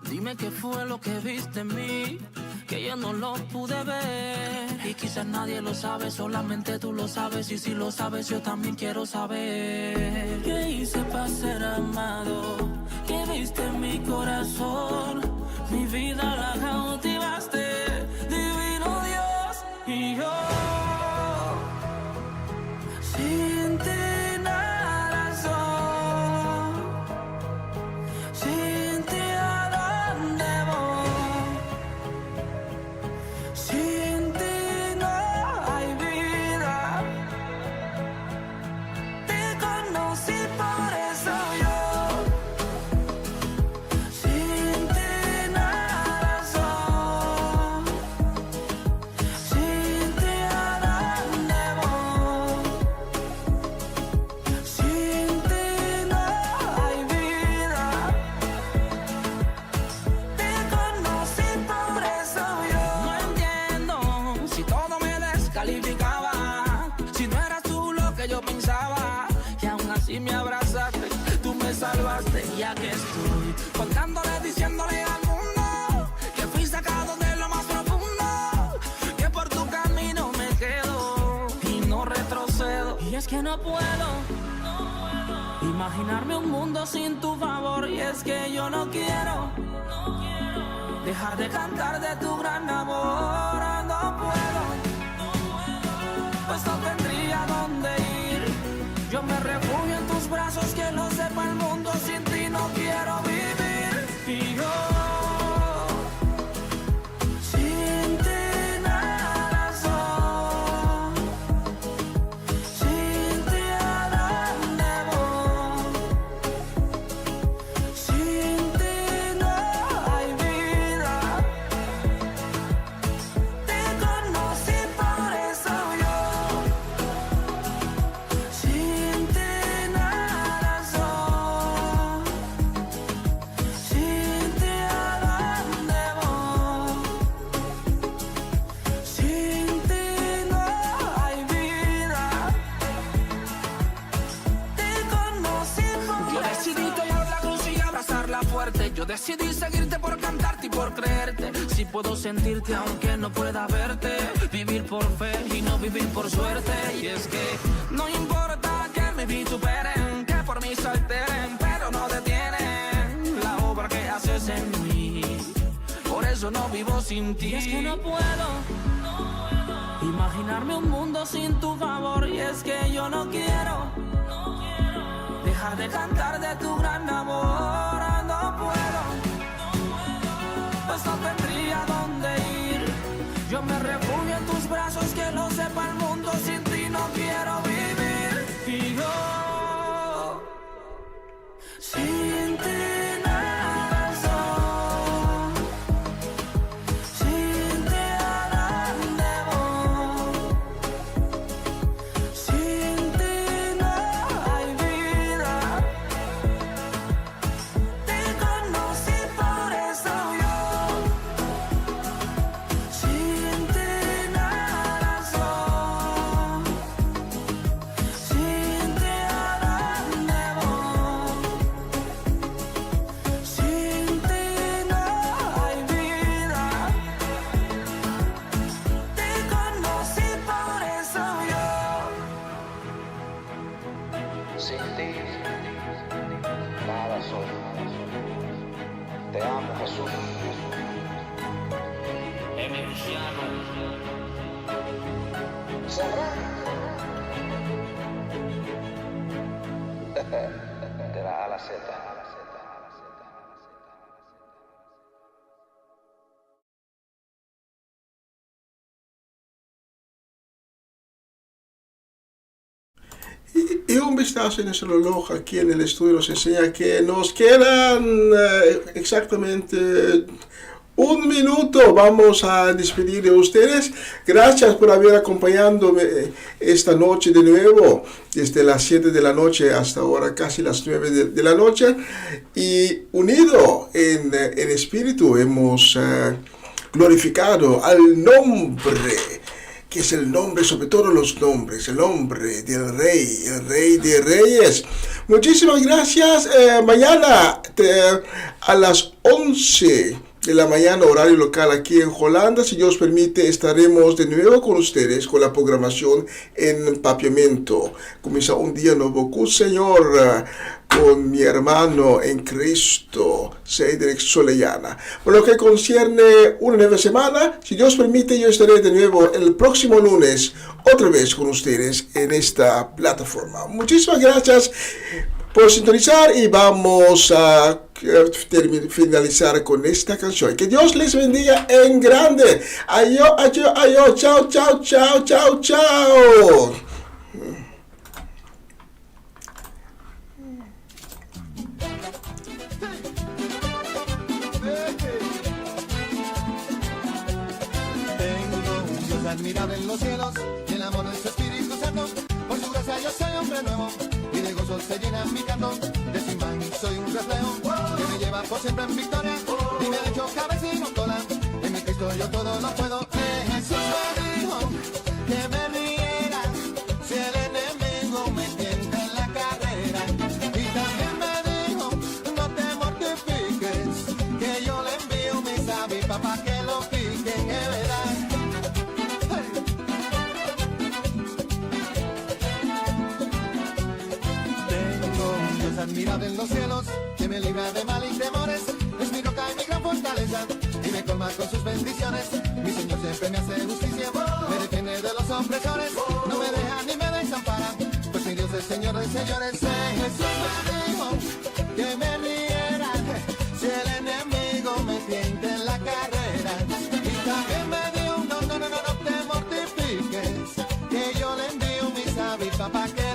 Dime qué fue lo que viste en mí, que yo no lo pude ver. Y quizás nadie lo sabe, solamente tú lo sabes. Y si lo sabes, yo también quiero saber. ¿Qué hice para ser amado? ¿Qué viste en mi corazón? Mi vida la cautivaste, divino Dios. Y yo sin ti nada soy, sin ti a dónde voy, sin ti no hay vida. Te conocí por eso yo, sin ti nada soy, sin ti a dónde voy, sin ti no hay vida. Te conocí por eso yo. No entiendo si todo me descalificaba, si no eras tú lo que yo pensaba, y aún así me abrazaste, tú me salvaste. Y aquí estoy contándole, diciéndole al mundo que fui sacado de lo más profundo, que por tu camino me quedo y no retrocedo. Y es que no puedo imaginarme un mundo sin tu favor, y es que yo no quiero dejar de cantar de tu gran amor. No puedo, pues no tendría Decidí seguirte por cantarte y por creerte. Si puedo sentirte aunque no pueda verte. Vivir por fe y no vivir por suerte. Y es que no importa que me vituperen, que por mí se alteren, pero no detienen la obra que haces en mí. Por eso no vivo sin ti. Y es que no puedo imaginarme un mundo sin tu favor. Y es que yo no quiero dejar de cantar de tu gran amor. No puedo, pues no tendría dónde ir. Yo me refugio en tus brazos, que lo sepa el mundo. Sin ti no quiero vivir. Y yo sin ti nada soy. Sin ti a dónde voy. Sin ti no hay vida. Te conocí, por eso yo sin ti nada soy. Sin ti a dónde voy. Sin ti no hay vida. Te conocí, por eso yo. Sin ti, nada soy. Te amo, Jesús. Emiliano. De la A a la Z. Y un vistazo en el reloj aquí en el estudio nos enseña que nos quedan exactamente un minuto. Vamos a despedir de ustedes. Gracias por haber acompañándome esta noche de nuevo, desde las 7 de la noche hasta ahora casi las 9 de la noche. Y unido en espíritu hemos glorificado al nombre, que es el nombre sobre todos los nombres, el nombre del Rey, el Rey de Reyes. Muchísimas gracias. Mañana a las 11 de la mañana, horario local aquí en Holanda, si Dios permite, estaremos de nuevo con ustedes con la programación en Papiamento. Comienza un día nuevo con Señor, con mi hermano en Cristo, Cedric Soleyana. Por lo que concierne una nueva semana, si Dios permite, yo estaré de nuevo el próximo lunes, otra vez con ustedes en esta plataforma. Muchísimas gracias por sintonizar y vamos a finalizar con esta canción. Que Dios les bendiga en grande. Adiós, adiós, adiós. Chao, chao, chao, chao, chao. Tengo un Dios admirable en los cielos, y el amor de su Espíritu Santo. Por su gracia yo soy hombre nuevo, y de gozo se llena mi canto. De su imagen soy un reflejo, que me lleva por siempre en victoria. Y me ha hecho cabeza y no cola, en mi Cristo yo todo lo puedo. Jesús me dijo que me riera, si el enemigo me tienta en la carrera. Y también me dijo, no te mortifiques, que yo le envío mis avispas para que lo piquen, es verdad. Admirable en los cielos, que me libra de mal y temores. Es mi roca y mi gran fortaleza, y me colma con sus bendiciones. Mi Señor siempre me hace justicia, me defiende de los opresores. No me deja ni me desampara, pues mi Dios es Señor de señores. Jesús me dijo que me riera, si el enemigo me tienta en la carrera. Y también me dijo, no te mortifiques, que yo le envío mis avispas para que